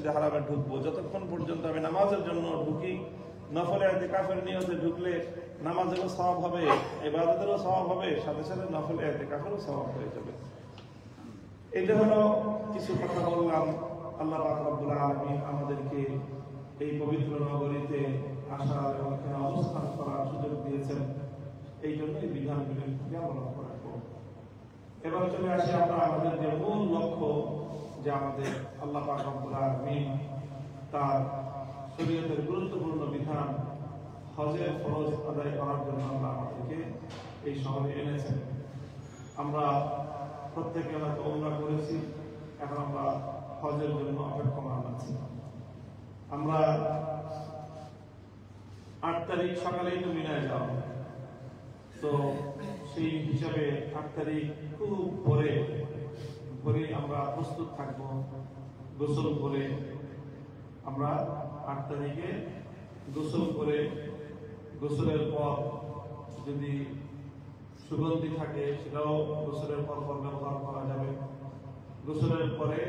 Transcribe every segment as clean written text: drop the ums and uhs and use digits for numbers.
মসজিদে হারামে ঢুকবো, যতক্ষণ পর্যন্ত আমি নামাজের জন্য ঢুকি, নফলে ইতিকাফের নিয়তে ঢুকলে নামাজেরও সওয়াব হবে, ইবাদতেরও সওয়াব হবে, সাথে সাথে নফলে ইতিকাফেরও সওয়াব হয়ে যাবে। এটা হলো কিছু কথা বললাম। আল্লাহ পাক রব্বুল আলামিন আমাদেরকে এই পবিত্র নগরীতে আসার এবং এখানে অবস্থান করার সুযোগ দিয়েছেন, এই জন্য এই বিধানগুলি অবলম্বন করা। এবার চলে আসি আমরা আমাদের যে মূল লক্ষ্য, যে আমাদের আল্লাহ পাক রব্বুল আলামিন তার শরীয়তের গুরুত্বপূর্ণ বিধান হজের ফরজ আদায় করার জন্য আল্লাহ আমাদেরকে এই শহরে এনেছেন। আমরা প্রত্যেকে হয়তো উমরা করেছি, এখন আমরা হজের জন্য অপেক্ষমান আছি। আমরা 8 তারিখ সকালেই তো মিনায় যাওয়া, তো সেই হিসাবে 8 তারিখ খুব ভোরে আমরা প্রস্তুত থাকবো। গোসল করে আমরা 8 তারিখে গোসল করে, গোসলের পর যদি সুগন্ধি থাকে সেটাও গোসলের পর ব্যবহার করা যাবে। গোসলের পরে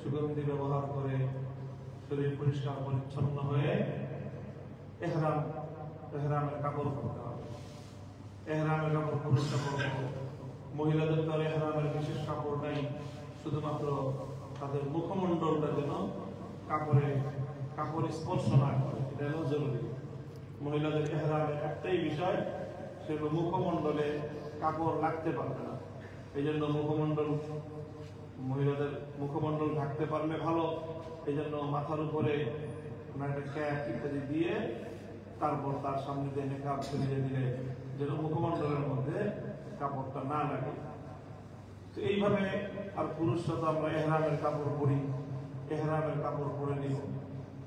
সুগন্ধি ব্যবহার করে শরীর পরিষ্কার পরিচ্ছন্ন হয়ে এহরামের কাপড় পরতে হবে। এহরামের কাপড় পুরুষরা পরবে, মহিলাদের তো এহরামের বিশেষ কাপড় নাই, শুধুমাত্র তাদের মুখমণ্ডলটা যেন কাপড় স্পর্শ না করে, এটা হলো জরুরি। মহিলাদের এহরামের একটাই বিষয়, সেগুলো মুখমণ্ডলে কাপড় লাগতে পারবে না। এই জন্য মহিলাদের মুখমণ্ডল ঢাকতে পারলে ভালো। এই জন্য মাথার উপরে একটা ক্যাপ ইত্যাদি দিয়ে তারপর তার সামনে দিয়ে মেকআপ ছড়িয়ে দিলে যেন মুখমণ্ডলের মধ্যে কাপড়টা না লাগে। তো এইভাবে আর পুরুষরা তো আমরা এহরামের কাপড় পরি, এহরামের কাপড় পরে নিব।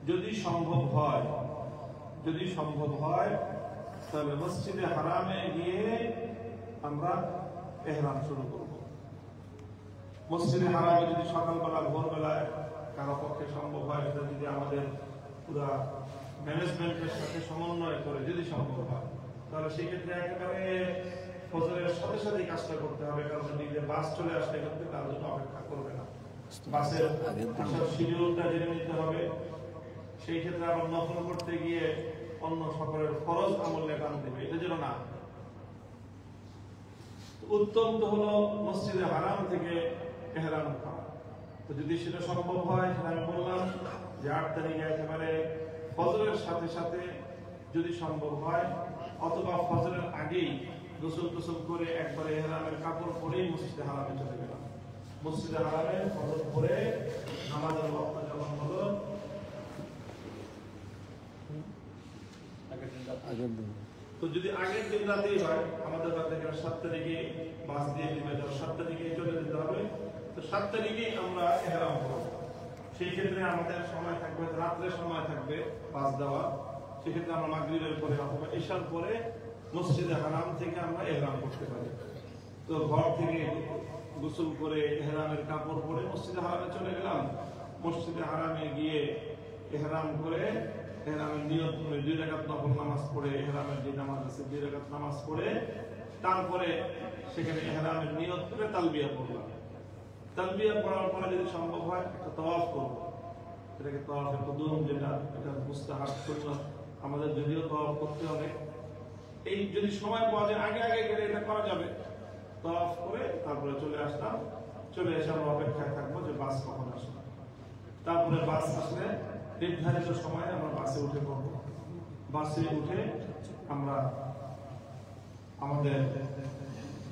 যদি সম্ভব হয় তাহলে মসজিদে হারামে গিয়ে আমরা এহরাম শুরু করব। মসজিদে হারামে যদি সকালবেলা ভোরবেলায় কারো পক্ষে সম্ভব হয়, সেটা যদি আমাদের পুরা ম্যানেজমেন্টের সাথে সমন্বয় করে যদি সম্ভব হয়, তাহলে সেক্ষেত্রে একেবারে ফজরের সাথে সাথে কাজটা করতে হবে। কারণ দিকে বাস চলে আসলে কিন্তু তার জন্য অপেক্ষা করবে না, বাসের আসার শিডিউলটা জেনে নিতে হবে। সেই ক্ষেত্রে আবার নফল করতে গিয়ে অন্য সকলের ফরজ আমলে টান দেবে, এটা যেন না। উত্তম তো হলো মসজিদে হারাম থেকে এহরাম করা। তো যদি সেটা সম্ভব হয়, সেটা আমি বললাম যে 8 তারিখে একেবারে ফজরের সাথে সাথে যদি সম্ভব হয়, অথবা ফজরের আগেই গোসল টোসল করে একবারে এহরামের কাপড় পরেই মসজিদে হারামে চলে গেলাম। মসজিদে হারামে ফজর পরে নামাজের ওয়াক্ত যখন হলো, তো যদি আগের দিন রাতেই হয়, আমাদের কাছে 7 তারিখে বাস দিয়ে দিবে, 7 তারিখে চলে যেতে হবে। তো 7 তারিখে আমরা এহরাম করব। সেই ক্ষেত্রে আমাদের সময় থাকবে, রাত্রে সময় থাকবে বাস দেওয়া। সেক্ষেত্রে আমরা মাগরিবের পরে অথবা ইশার পরে মসজিদে হারাম থেকে আমরা এহরাম করতে পারি। তো ঘর থেকে গোসল করে এহরামের কাপড় পরে মসজিদে হারামে চলে গেলাম। মসজিদে হারামে গিয়ে এহরাম করে এহরামের নিয়ত করে 2 রাকাত নফল নামাজ পড়ে, এহরামের যে নামাজ আছে 2 রাকাত নামাজ পড়ে তারপরে সেখানে এহরামের নিয়ত করে তালবিয়া পড়লাম। তালবিয়া পড়ার পরে যদি সম্ভব হয় একটা তাওয়াফ করব, এটাকে তাওয়াফে কুদুম, যেটা এটা মুস্তাহাব সুন্নাত। আমাদের যদিও তাওয়াফ করতে হবে, এই যদি সময় পাওয়া যায় আগে গেলে এটা করা যাবে। তাওয়াফ করে তারপরে চলে আসলাম। চলে এসে আমরা অপেক্ষায় থাকবো যে বাস কখন আসবে। তারপরে বাস আসলে নির্ধারিত সময়ে আমরা বাসে উঠে পড়বো। বাসে উঠে আমরা আমাদের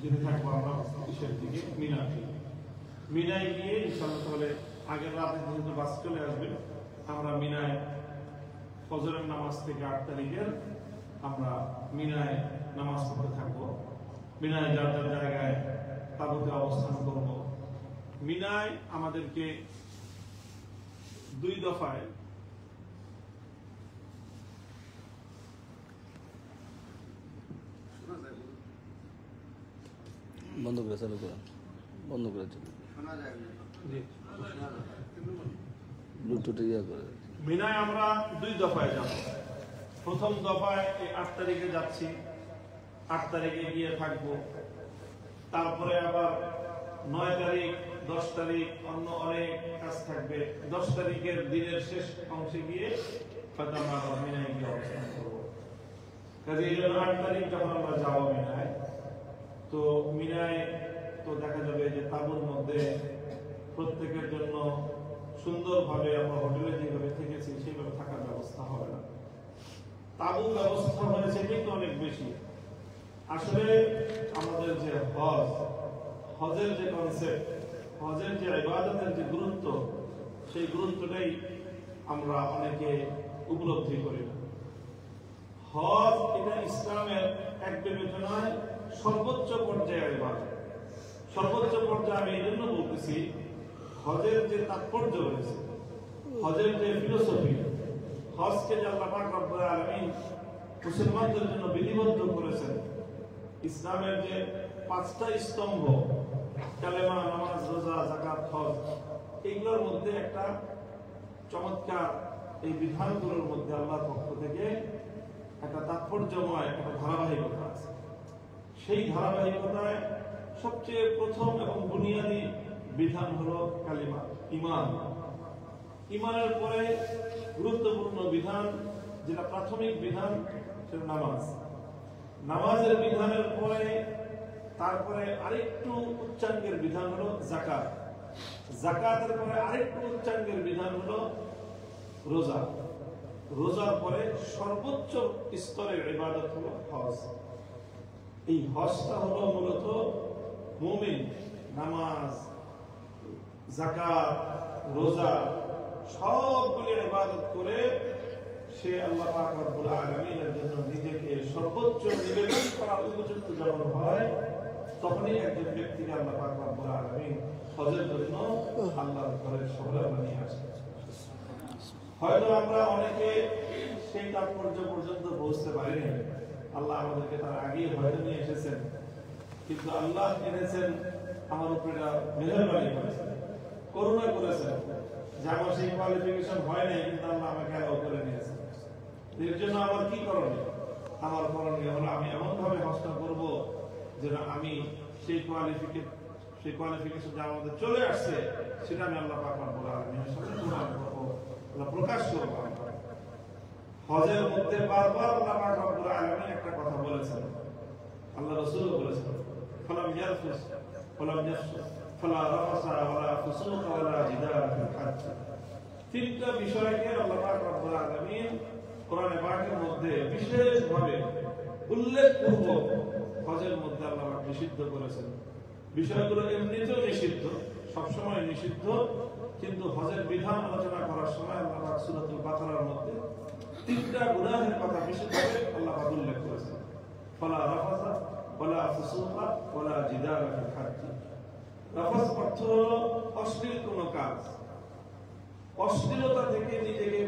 যদি থাকবো আমরা কিসের দিকে, মিনায় গিয়ে ইনশাআল্লাহ তাহলে আগের রাতে যেহেতু বাস চলে আসবে, আমরা মিনায় ফজরের নামাজ থেকে 8 তারিখের আমরা মিনায় নামাজ পড়তে থাকবো। মিনায় যার জায়গায় তাবুতে অবস্থান করব। মিনায় আমাদেরকে 2 দফায় বন্ধ করে চালু করা, বন্ধ করে ব্লুটুথে ইয়া করে। মিনায় আমরা 2 দফায় যাব। প্রথম দফায় এই 8 তারিখে যাচ্ছি, 8 তারিখে গিয়ে থাকবো। তারপরে আবার 9 তারিখ 10 তারিখ অন্য অনেক কাজ থাকবে, 10 তারিখের দিনের শেষ অংশে গিয়ে হয়তো আমরা মিনায় গিয়ে অবস্থান করবো। কাজে এই জন্য 8 তারিখ যখন আমরা যাবো মিনায়, তো মিনায় তো দেখা যাবে যে তাঁবুর মধ্যে প্রত্যেকের জন্য সুন্দরভাবে আমরা হোটেলে যেভাবে থেকেছি সেইভাবে থাকার ব্যবস্থা হবে না। তাঁবু ব্যবস্থা হয়েছে কিন্তু অনেক বেশি। আসলে আমাদের যে হজের যে কনসেপ্ট, হজের যে ইবাদতের যে গুরুত্ব, সেই গুরুত্বটাই আমরা অনেকে উপলব্ধি করি না। হজ এটা ইসলামের এক বিবেচনায় সর্বোচ্চ পর্যায়ের ইবাদত। সর্বোচ্চ পর্যায়ে আমি এই জন্য বলতেছি, হজের যে তাৎপর্য রয়েছে, হজের যে ফিলোসফি, হজকে যে আল্লাহ পাক রব্বুল আলামিন মুসলমানদের জন্য বিধিবদ্ধ করেছেন, ইসলামের যে 5টা স্তম্ভ কালেমা, নামাজ, রোজা, যাকাত, হজ, এগুলোর মধ্যে একটা চমৎকার এই বিধানগুলোর মধ্যে আল্লাহর পক্ষ থেকে একটা তাৎপর্যময় একটা ধারাবাহিকতা আছে। সেই ধারাবাহিকতায় সবচেয়ে প্রথম এবং বুনিয়াদী বিধান হলো কালিমা, ঈমান। ঈমানের পরে গুরুত্বপূর্ণ বিধান, যেটা প্রাথমিক বিধান, সেটা নামাজ। নামাজের বিধানের পরে তারপরে আরেকটু উচ্চাঙ্গের বিধান হলো যাকাত। যাকাতের পরে আরেকটু উচ্চাঙ্গের বিধান হলো রোজা। রোজার পরে সর্বোচ্চ স্তরের ইবাদত হলো হজ। এই হজটা হলো মূলত মুমিন নামাজ, যাকাত, রোজা সবগুলো ইবাদত করে সে আল্লাহ পাক রব্বুল আলামিনের জন্য নিজেকে সর্বোচ্চ নিবেদন করার উপযুক্ত যখন হয়, তখনই একজন ব্যক্তিকে আল্লাহ পাক রব্বুল আলামিন হজের জন্য আল্লাহর ঘরের শহরে বানিয়ে আসেন। হয়তো আমরা অনেকে সেই তাৎপর্য পর্যন্ত পৌঁছতে পারিনি। আল্লাহ আমাদেরকে তার আগেই হয়তো নিয়ে এসেছেন, কিন্তু আল্লাহ এনেছেন আমার উপরে মেহেরবানি করেছেন, করুণা করেছেন যে আমার সেই কোয়ালিফিকেশন হয় নাই, কিন্তু আল্লাহ আমাকে অ্যালাউ করে নিয়েছেন। এর জন্য আমার কি করণীয়? আমার করণীয় হলো আমি এমন ভাবে হজটা করবো যেন আমি সেই কোয়ালিফিকেশন যা আমাদের চলে আসছে সেটা আমি আল্লাহ পাক রব্বুল আলামিনের সামনে প্রমাণ করবো, প্রকাশ করবো। হজের মধ্যে বারবার আল্লাহ পাক রব্বুল আলামিন একটা কথা বলেছেন, আল্লাহ রাসূলও বলেছেন, ফালাম ইয়ারফুস ফালাম ইয়াফসুক ফালা রাফাসা ওয়ালা ফুসুকা ওয়ালা জিদালা ফিল হজ। তিনটা বিষয়কে আল্লাহ পাক রব্বুল আলামিন কোরআনে পাকের মধ্যে বিশেষভাবে উল্লেখপূর্বক হজের মধ্যে আল্লাহ পাক নিষিদ্ধ করেছেন। বিষয়গুলো এমনিতেও নিষিদ্ধ, সবসময় নিষিদ্ধ, কিন্তু হজের বিধান আলোচনা করার সময় আল্লাহ পাক সূরাতুল বাকারার মধ্যে তিনটা গুনাহের কথা বিশেষভাবে আল্লাহ পাক উল্লেখ করেছেন, ফালা রাফাসা ওয়ালা ফুসুকা ওয়ালা জিদালা ফিল হজ। রাফাস অর্থ হলো অশ্লীল কোনো কাজ, অশ্লীলতা থেকে নিজেকে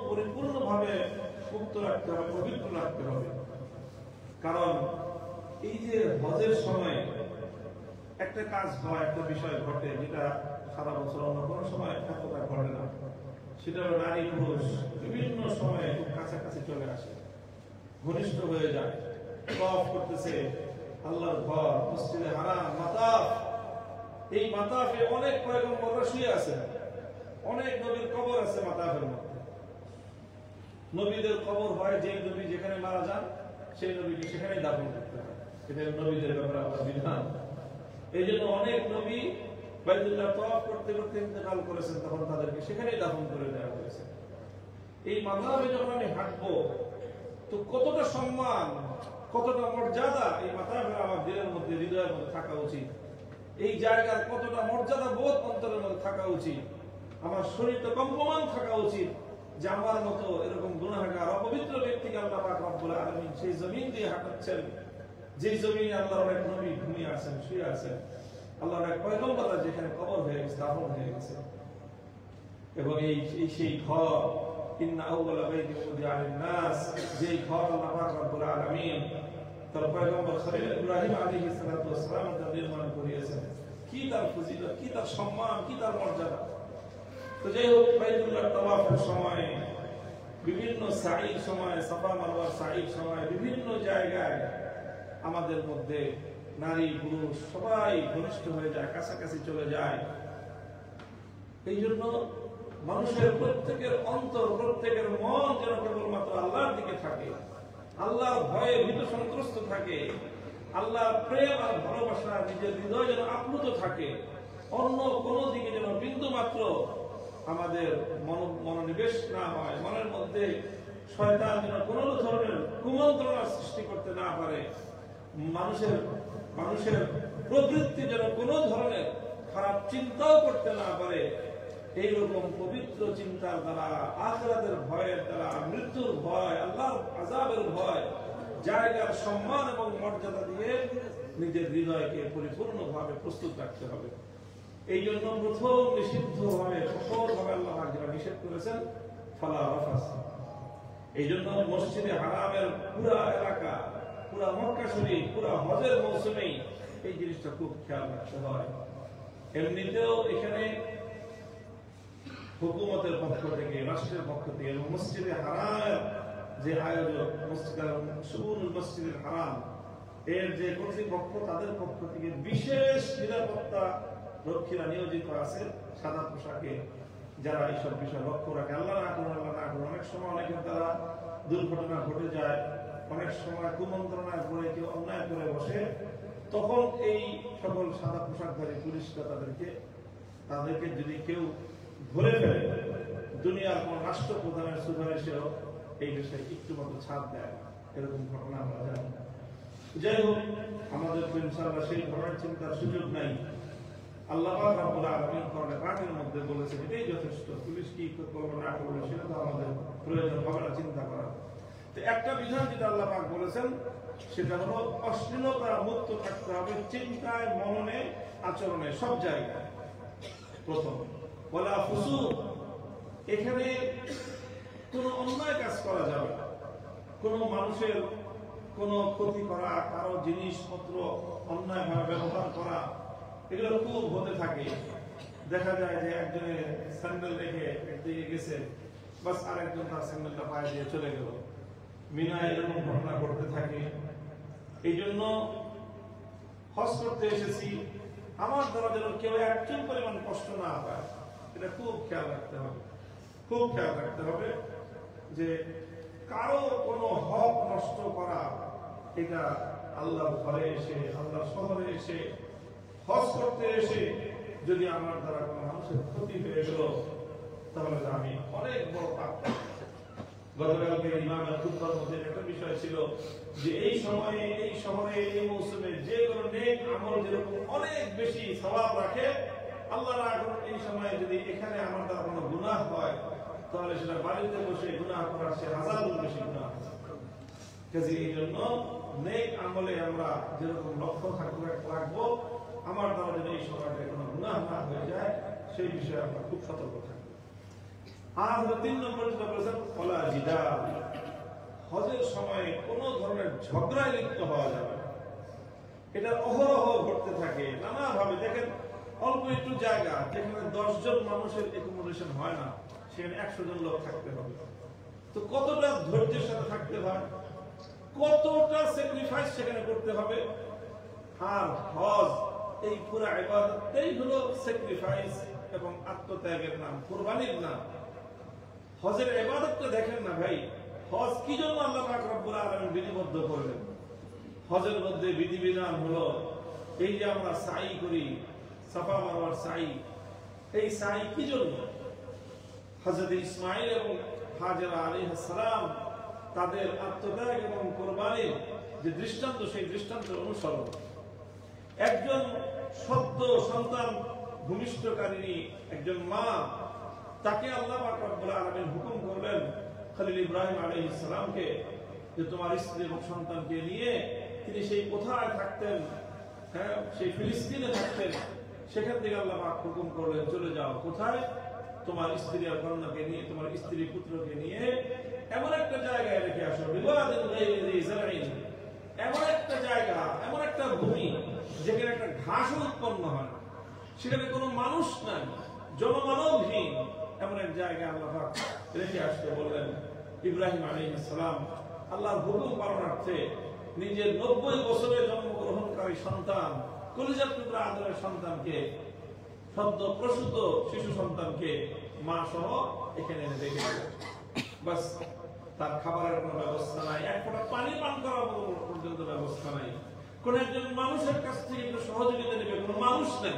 পরিপূর্ণভাবে মুক্ত রাখতে হবে, পবিত্র রাখতে হবে। কারণ এই যে হজের সময় একটা কাজ হয়, একটা বিষয় ঘটে যেটা সারা বছর অন্য কোনো সময় এতটা ঘটে না, সেটা হলো নারী পুরুষ বিভিন্ন সময়ে খুব কাছাকাছি চলে আসে, ঘনিষ্ঠ হয়ে যায়, তওয়াফ করতেছে আল্লাহর ঘর, মসজিদে হারাম, মাতাফ। এই মাতাফে অনেক পয়গম্বররা শুয়ে আছে, অনেক নবীর কবর আছে মাতাফের মধ্যে। নবীদের কবর হয় যেই নবী যেখানে মারা যান সেই নবীকে সেখানে দাফন করতে হয়, এটা নবীদের ব্যাপারে আল্লাহর বিধান। এই জন্য অনেক নবী বাইতুল্লাহ তওয়াফ করতে করতে ইন্তেকাল করেছেন, তখন তাদেরকে সেখানেই দাফন করে দেওয়া হয়েছে। এই মাতাফে যখন আমি হাঁটবো, তো কতটা সম্মান, কতটা মর্যাদা এই মাতাফের আমার দিলের মধ্যে, হৃদয়ের মধ্যে থাকা উচিত। এই জায়গার কতটা মর্যাদা বোধ অন্তরের মধ্যে থাকা উচিত, আমার শরীরটা কম্পমান থাকা উচিত যে আমার মতো এরকম গুনাহগার অপবিত্র ব্যক্তিকে আল্লাহ পাক রব্বুল আলামিন সেই জমিন দিয়ে হাঁটাচ্ছেন, যে জমিনে আল্লাহর অনেক নবী ঘুমিয়ে আছেন, শুয়ে আছেন, আল্লাহর এক পয়গম্বররা যেখানে কবর হয়ে গেছে, দাফন হয়ে গেছে। এবং এই সেই ঘর, ইন্না আউওয়ালা বাইতিন উদিআ লিন-নাস, যেই ঘর আল্লাহ পাক রব্বুল আলামিন তার পয়গম্বর খলিল ইব্রাহিম আলাইহিস সালাতু ওয়াস সালাম নির্মাণ করিয়েছেন, কি তার ফজিলত, কি তার সম্মান, কি তার মর্যাদা। তো যাই হোক, বাইতুল্লাহ তাওয়াফের সময়, বিভিন্ন সাঈর সময়, সাফা মারওয়ার সাঈর সময়, বিভিন্ন জায়গায় আমাদের মধ্যে নারী পুরুষ সবাই ঘনিষ্ঠ হয়ে যায়, কাছাকাছি চলে যায়। এই জন্য মানুষের প্রত্যেকের অন্তর, প্রত্যেকের মন যেন কেবলমাত্র আল্লাহর দিকে থাকে, আল্লাহর ভয়ে ভীত সন্ত্রস্ত থাকে, আল্লাহর প্রেম আর ভালোবাসা নিজের হৃদয় যেন আপ্লুত থাকে। অন্য কোনো দিকে যেন বিন্দু মাত্র আমাদের মনোনিবেশ না হয়, মনের মধ্যে শয়তান যেন কোনো ধরনের কুমন্ত্রণা সৃষ্টি করতে না পারে, মানুষের প্রবৃত্তি যেন কোনো ধরনের খারাপ চিন্তাও করতে না পারে। এইরকম পবিত্র চিন্তার দ্বারা, আখিরাতের ভয়ের দ্বারা, মৃত্যুর ভয়, আল্লাহর আযাবের ভয় জায়গার সম্মান এবং মর্যাদা দিয়ে নিজের হৃদয়কে পরিপূর্ণভাবে প্রস্তুত রাখতে হবে। এই জন্য প্রথম নিষিদ্ধভাবে কঠোরভাবে আল্লাহ যেটা নিষেধ করেছেন, ফালা রাফাস। এই জন্য মসজিদে হারামের পুরা এলাকা, পুরা মক্কা শরীফ, পুরা হজের মৌসুমেই এই জিনিসটা খুব খেয়াল রাখতে হয়। এমনিতেও এখানে হুকুমতের পক্ষ থেকে, রাষ্ট্রের পক্ষ থেকে এবং মসজিদে হারামের যে আয়োজক, মসজিদুল হারাম এর যে কর্তৃপক্ষ, তাদের পক্ষ থেকে বিশেষ নিরাপত্তা রক্ষীরা নিয়োজিত আছে সাদা পোশাকে, যারা এইসব বিষয় লক্ষ্য রাখে। আল্লাহ না করুন, আল্লাহ না করুন, অনেক সময় অনেকের দ্বারা দুর্ঘটনা ঘটে যায়, অনেক সময় কুমন্ত্রণায় পড়ে কেউ অন্যায় করে বসে, তখন এই সকল সাদা পোশাকধারী পুলিশরা তাদেরকে যদি কেউ ধরে ফেলে, দুনিয়ার কোন রাষ্ট্রপ্রধানের সুপারিশেও এই বিষয়ে একটু মতো ছাড় দেয়, এরকম ঘটনা আমরা জানি। যাই হোক, আমাদের তো ইনশাআল্লাহ সেই ধরনের চিন্তার সুযোগ নাই। আল্লাহ পাক রব্বুল আলামিন কোরআনে পাকের মধ্যে বলেছেন এটাই যথেষ্ট। পুলিশ কি করবে না করবে সেটা তো আমাদের প্রয়োজন হবে না চিন্তা করার। তো একটা বিধান যেটা আল্লাহ পাক বলেছেন সেটা হলো অশ্লীলতা মুক্ত থাকতে হবে চিন্তায়, মননে, আচরণে, সব জায়গায়। প্রথম ওয়ালা ফুসুক, এখানে কোনো অন্যায় কাজ করা যাবে না, কোনো মানুষের কোনো ক্ষতি করা, কারো জিনিসপত্র অন্যায়ভাবে ব্যবহার করা, এগুলো খুব হতে থাকে। দেখা যায় যে একজনের স্যান্ডেল রেখে একদিকে গেছে, বাস আরেকজন তার স্যান্ডেলটা পায়ে দিয়ে চলে গেল। মিনায় এরকম ঘটনা ঘটতে থাকে। এই জন্য হজ করতে এসেছি, আমার দ্বারা যেন কেউ একজন পরিমাণ কষ্ট না পায়, এটা খুব খেয়াল রাখতে হবে, খুব খেয়াল রাখতে হবে যে কারো কোনো হক নষ্ট করা, এটা আল্লাহর ঘরে এসে, আল্লাহর শহরে এসে, হজ করতে এসে যদি আমার দ্বারা কোনো মানুষের ক্ষতি হয়ে গেল, তাহলে আমি অনেক বড় পাপ করব। গতকালকে ইমামের খুতবার মধ্যে একটা বিষয় ছিল যে এই সময়ে, এই শহরে, এই মৌসুমে যে কোনো নেক আমল যেরকম অনেক বেশি সওয়াব রাখে, আল্লাহ না করুন এই সময়ে যদি এখানে আমার দ্বারা কোনো গুনাহ হয়, তাহলে সেটা বাড়িতে বসে গুনাহ করার সে হাজার গুণ বেশি গুনাহ। কাজে এই জন্য নেক আমলে আমরা যেরকম লক্ষ্য রাখবো, আমার দ্বারা যদি এই সময়টা কোনো গুনাহ না হয়ে যায়, সেই বিষয়ে আমরা খুব সতর্ক থাকবো। আর 3 নম্বর যেটা বলেছেন ওয়ালা জিদাল, হজের সময় কোনো ধরনের ঝগড়ায় লিপ্ত হওয়া যাবে না। এটা অহরহ ঘটতে থাকে নানাভাবে। দেখেন, অল্প একটু জায়গা যেখানে 10 জন মানুষের অ্যাকোমোডেশন হয় না, সেখানে 100 জন লোক থাকতে হবে। তো কতটা ধৈর্যের সাথে থাকতে হয়, কতটা স্যাক্রিফাইস সেখানে করতে হবে। আর হজ এই পুরো ইবাদতটাই হলো স্যাক্রিফাইস এবং আত্মত্যাগের নাম, কুরবানির নাম। হজের ইবাদতটা দেখেন না ভাই, হজ কি জন্য আল্লাহ পাক রব্বুল আলামিন বিধিবদ্ধ করলেন? হজের মধ্যে বিধিবিধান হলো এই যে আমরা সাই করি, সাফা মারওয়ার সাই, এই সাই কি জন্য? হযরত ইসমাঈল এবং হাজেরা আলাইহিস সালাম তাদের আত্মত্যাগ এবং কুরবানির যে দৃষ্টান্ত, সেই দৃষ্টান্তের অনুসরণ। একজন সদ্য সন্তান ভূমিষ্ঠকারিণী একজন মা, তাকে আল্লাহ পাক রব্বুল আলামিন হুকুম করলেন খলিল ইব্রাহিম আলাইহিস সালামকে যে তোমার স্ত্রী এবং সন্তানকে নিয়ে তিনি সেই কোথায় থাকতেন, হ্যাঁ, সেই ফিলিস্তিনে থাকতেন, সেখান থেকে আল্লাহ পাক হুকুম করলেন চলে যাও কোথায়? তোমার স্ত্রী আর কন্যাকে নিয়ে, তোমার স্ত্রী পুত্রকে নিয়ে এমন একটা জায়গায় রেখে আসো, বিওয়াদিন গায়রি যারঈন, এমন একটা জায়গা, এমন একটা ভূমি যেখানে একটা ঘাসও উৎপন্ন হয়, সেখানে কোনো মানুষ নাই, জনমানবহীন এমন এক জায়গায় আল্লাহ পাক রেখে আসতে বললেন। ইব্রাহিম আলাইহিস সালাম আল্লাহর হুকুম পালনার্থে নিজের 90 বছরে জন্মগ্রহণকারী সন্তান, কলিজার টুকরা আদরের সন্তানকে, সদ্য প্রসূত শিশু সন্তানকে মা সহ এখানে এনে রেখে গেলেন। বাস, তার খাবারের কোনো ব্যবস্থা নাই, এক ফোঁটা পানি পান করার পর্যন্ত ব্যবস্থা নাই, কোন একজন মানুষের কাছ থেকে একটু সহযোগিতা নেবে কোনো মানুষ নেই।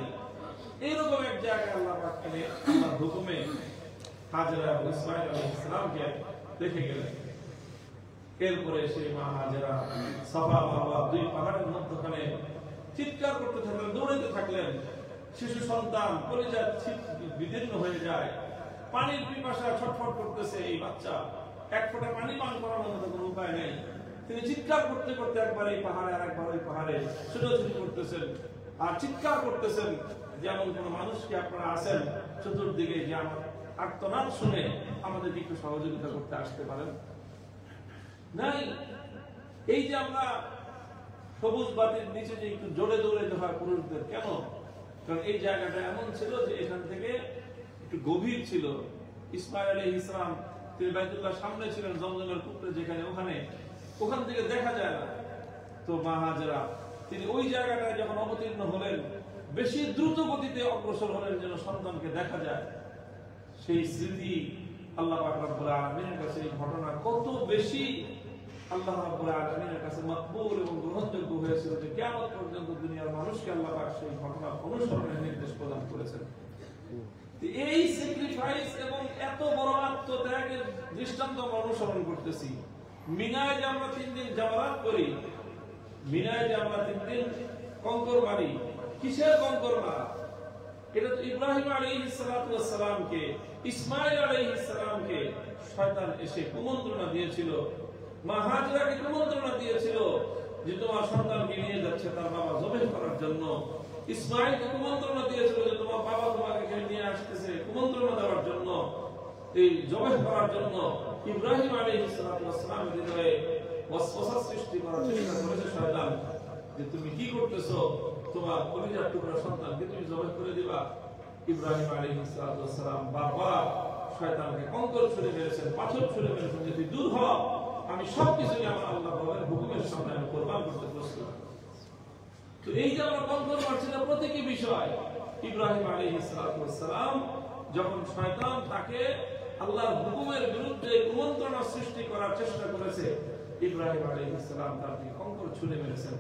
এইরকম এক জায়গায় আল্লাহ পাক এনে আল্লাহর হুকুমে হাজেরা এবং ইসমাঈল আলাইহিস সালামকে রেখে গেলেন। এরপরে সেই মা হাজেরা সাফা মারওয়া দুই পাহাড়ের মধ্যখানে চিৎকার করতে থাকলেন, দৌড়াতে থাকলেন। শিশু সন্তান কলিজা বিদীর্ণ হয়ে যায়, পানির পিপাসা ছটফট করতেছে। এই বাচ্চা এক ফোঁটা পানি পান করার মতো কোনো উপায় নেই। তিনি চিৎকার করতে করতে একবার এই পাহাড়ে আর একবার ওই পাহাড়ে ছুটোছুটি করতেছেন আর চিৎকার করতেছেন, যেমন কোন মানুষকে আপনারা আছেন চতুর্দিকে যে আমার আর্তনাদ শুনে আমাদেরকে একটু সহযোগিতা করতে আসতে পারেন। নাই, এই যে আমরা সবুজ বাতির নিচে যে একটু জোরে দৌড়াতে হয় পুরুষদের, কেন? কারণ এই জায়গাটা এমন ছিল যে এখান থেকে একটু গভীর ছিল। ইসমাঈল আলাইহিস সালাম তিনি বাইতুল্লাহর সামনে ছিলেন, জমজমের পুকুরে যেখানে, ওখান থেকে দেখা যায় না। তো মা হাজেরা তিনি ওই জায়গাটায় যখন অবতীর্ণ হলেন, বেশি দ্রুত গতিতে অগ্রসর হলেন যেন সন্তানকে দেখা যায়। সেই স্মৃতি আল্লাহ পাক রব্বুল আলামিনের কাছে এই ঘটনা কত বেশি আল্লাহ রাব্বুল আলামিনের কাছে মকবুল এবং গ্রহণযোগ্য হয়েছিল যে কিয়ামত পর্যন্ত দুনিয়ার মানুষকে আল্লাহ পাক সেই ঘটনা অনুসরণের নির্দেশ প্রদান করেছেন। এই স্যাক্রিফাইস এবং এত বড় আত্মত্যাগের দৃষ্টান্ত আমরা অনুসরণ করতেছি। মিনায় যে আমরা 3 দিন জামারাত করি, মিনায় যে আমরা 3 দিন কঙ্কর মারি, কিসের কঙ্কর মারা? এটা তো ইব্রাহিম আলাইহিস সালাতু ওয়াস সালামকে, ইসমাঈল আলাইহিস সালামকে শয়তান এসে কুমন্ত্রণা দিয়েছিল, মা হাজেরাকে কুমন্ত্রণা দিয়েছিল যে তোমার সন্তানকে নিয়ে যাচ্ছে তার বাবা জবাই করার জন্য। ইসমাঈলকে কুমন্ত্রণা দিয়েছিল যে তোমার বাবা তোমাকে এখানে নিয়ে আসতেছে কুমন্ত্রণা দেওয়ার জন্য, এই জবাই করার জন্য। ইব্রাহিম আলাইহিস সালাতু ওয়াস সালামের হৃদয়ে ওয়াসওয়াসা সৃষ্টি করার চেষ্টা করেছে শয়তান যে তুমি কি করতেছো, তোমার কলিজার টুকরা সন্তানকে তুমি জবাই করে দিবা। ইব্রাহিম আলাইহিস সালাতু ওয়াস সালাম বারবার শয়তানকে কঙ্কর ছুঁড়ে মেরেছেন, পাথর ছুঁড়ে মেরেছেন যে তুই দূর হ, আমি সবকিছুকে আমার আল্লাহ বাবার হুকুমের সামনে আমি কোরবান করতে প্রস্তুত। তো এই যে আমরা কঙ্কর মারছি না প্রতীকী বিষয়। ইব্রাহিম আলাইহিস সালাতু ওয়াস সালাম যখন শয়তান তাকে আল্লাহর হুকুমের বিরুদ্ধে কুমন্ত্রণা সৃষ্টি করার চেষ্টা করেছে, ইব্রাহিম আলাইহিস সালাম তার দিকে কঙ্কর ছুঁড়ে মেরেছেন।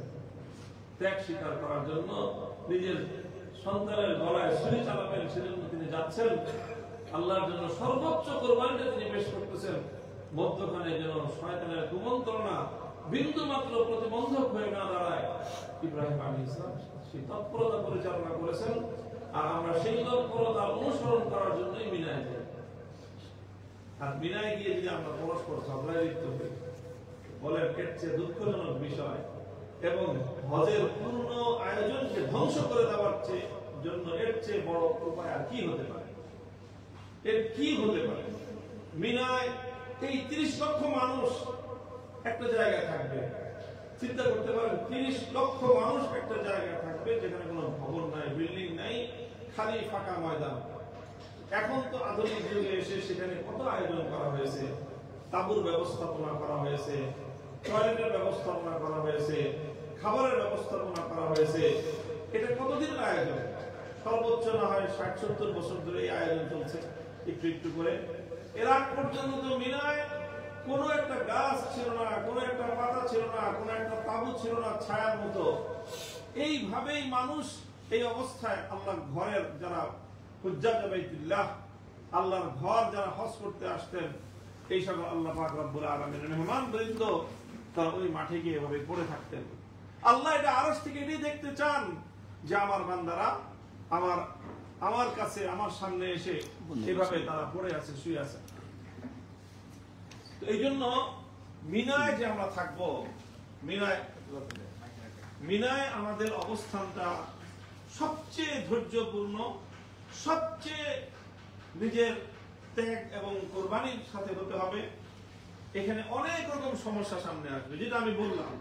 ত্যাগ স্বীকার করার জন্য নিজের সন্তানের গলায় ছুরি চালাবেন, সেজন্য তিনি যাচ্ছেন। আল্লাহর জন্য সর্বোচ্চ কোরবানিটা তিনি পেশ করতেছেন। মধ্যখানে যেন শয়তানের কুমন্ত্রণা বিন্দু মাত্র প্রতিবন্ধক হয়ে না দাঁড়ায়, ইব্রাহিম আলাইহিস সালাম সেই তৎপরতা পরিচালনা করেছেন। আর আমরা সেই তৎপরতা অনুসরণ করার জন্যই মিনায় যাই। আর মিনায় গিয়ে যদি আমরা পরস্পর ঝগড়ায় লিপ্ত হই, বলেন এর চেয়ে দুঃখজনক বিষয় এবং হজের পূর্ণ আয়োজনকে ধ্বংস করে দেওয়ার জন্য এর চেয়ে বড় উপায় আর কি হতে পারে? এর কি হতে পারে? মিনায় এই 30 লক্ষ মানুষ একটা জায়গায় থাকবে। চিন্তা করতে পারেন, 30 লক্ষ মানুষ একটা জায়গায় থাকবে যেখানে কোনো ভবন নাই, বিল্ডিং নাই, খালি ফাঁকা ময়দান। এখন তো আধুনিক যুগে এসে সেখানে কত আয়োজন করা হয়েছে, তাঁবুর ব্যবস্থাপনা করা হয়েছে, টয়লেটের ব্যবস্থাপনা করা হয়েছে, খাবারের ব্যবস্থাপনা করা হয়েছে। এটা কতদিনের আয়োজন? সর্বোচ্চ না হয় 60-70 বছর ধরে এই আয়োজন চলছে, একটু একটু করে। এর আগ পর্যন্ত তো মিনায় কোনো একটা গাছ ছিল না, কোনো একটা পাতা ছিল না, কোনো একটা তাঁবু ছিল না ছায়ার মতো। এইভাবেই মানুষ এই অবস্থায় আল্লাহর ঘরের যারা হুজ্জাতে বাইতুল্লাহ, আল্লাহর ঘর যারা হজ করতে আসতেন, এই সকল আল্লাহ পাক রব্বুল আলামিনের মেহমান বৃন্দ তারা ওই মাঠে গিয়ে এভাবে পড়ে থাকতেন। আল্লাহ এটা আরশ থেকে এটাই দেখতে চান যে আমার বান্দারা আমার কাছে, আমার সামনে এসে এভাবে তারা পড়ে আছে, শুয়ে আছে। তো এই জন্য মিনায় যে আমরা থাকবো, মিনায় আমাদের অবস্থানটা সবচেয়ে ধৈর্যপূর্ণ, সবচেয়ে নিজের ত্যাগ এবং কোরবানির সাথে হতে হবে। এখানে অনেক রকম সমস্যা সামনে আসবে, যেটা আমি বললাম।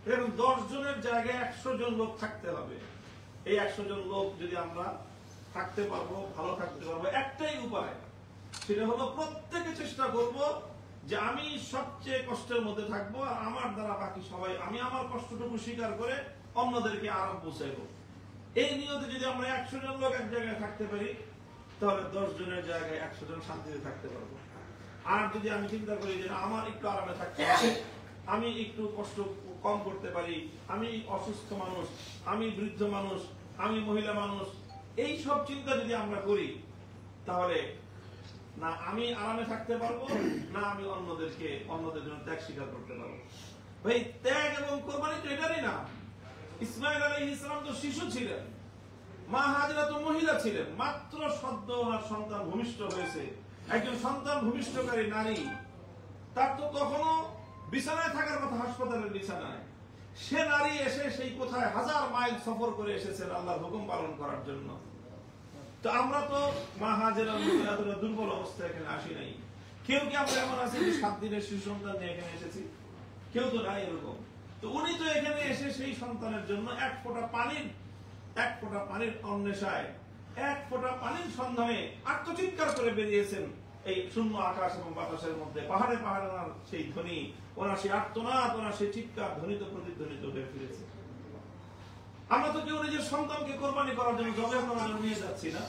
এরকম 10 জনের জায়গায় 100 জন লোক থাকতে হবে। এই 100 জন লোক যদি আমরা থাকতে পারবো, ভালো থাকতে পারবো, একটাই উপায়, সেটা হলো প্রত্যেকে চেষ্টা করব যে আমি সবচেয়ে কষ্টের মধ্যে থাকবো আর আমার দ্বারা বাকি সবাই, আমি আমার কষ্টটুকু স্বীকার করে অন্যদেরকে আরাম পৌঁছাইবো। এই নিয়তে যদি আমরা 100 জন লোক এক জায়গায় থাকতে পারি, তাহলে 10 জনের জায়গায় 100 জন শান্তিতে থাকতে পারবো। আর যদি আমি চিন্তা করি যে আমার একটু আরামে থাকতে হবে, আমি একটু কষ্ট কম করতে পারি, আমি অসুস্থ মানুষ, আমি বৃদ্ধ মানুষ, আমি মহিলা মানুষ, এই সব চিন্তা যদি আমরা করি, তাহলে না আমি আরামে থাকতে পারবো, না আমি অন্যদের জন্য ত্যাগ স্বীকার করতে পারবো। ভাই ত্যাগ এবং কোরবানি তো এটারই না। ইসমাইল আলাইহিস সালাম তো শিশু ছিলেন, মা হাজরা তো মহিলা ছিলেন, মাত্র সদ্য ওনার সন্তান ভূমিষ্ঠ হয়েছে। একজন সন্তান ভূমিষ্ঠকারী নারী, তার তো কখনো বিছানায় থাকার কথা, হাসপাতালের বিছানায়। সে নারী এসে সেই কোথায় 1000 মাইল সফর করে এসেছেন আল্লাহর হুকুম পালন করার জন্য। তো আমরা তো মা হাজেরা এতটা দুর্বল অবস্থায় এখানে আসি নাই। কেউ কি আমরা এমন আছি যে 7 দিনের শিশু সন্তান নিয়ে এখানে এসেছি? কেউ তো নাই এরকম। তো উনি তো এখানে এসে সেই সন্তানের জন্য এক ফোঁটা পানির অন্বেষায়, এক ফোঁটা পানির সন্ধানে আত্মচিৎকার করে বেরিয়েছেন এই শূন্য আকাশ এবং বাতাসের মধ্যে। পাহাড়ে পাহাড়ে ওনার সেই ধ্বনি, ওনার সেই আর্তনাদ, ওনার সেই চিৎকার ধ্বনিত প্রতিধ্বনিত হয়ে ফিরেছে। আমরা তো কেউ নিজের সন্তানকে কোরবানি করার জন্য, জবাই করার জন্য নিয়ে যাচ্ছি না।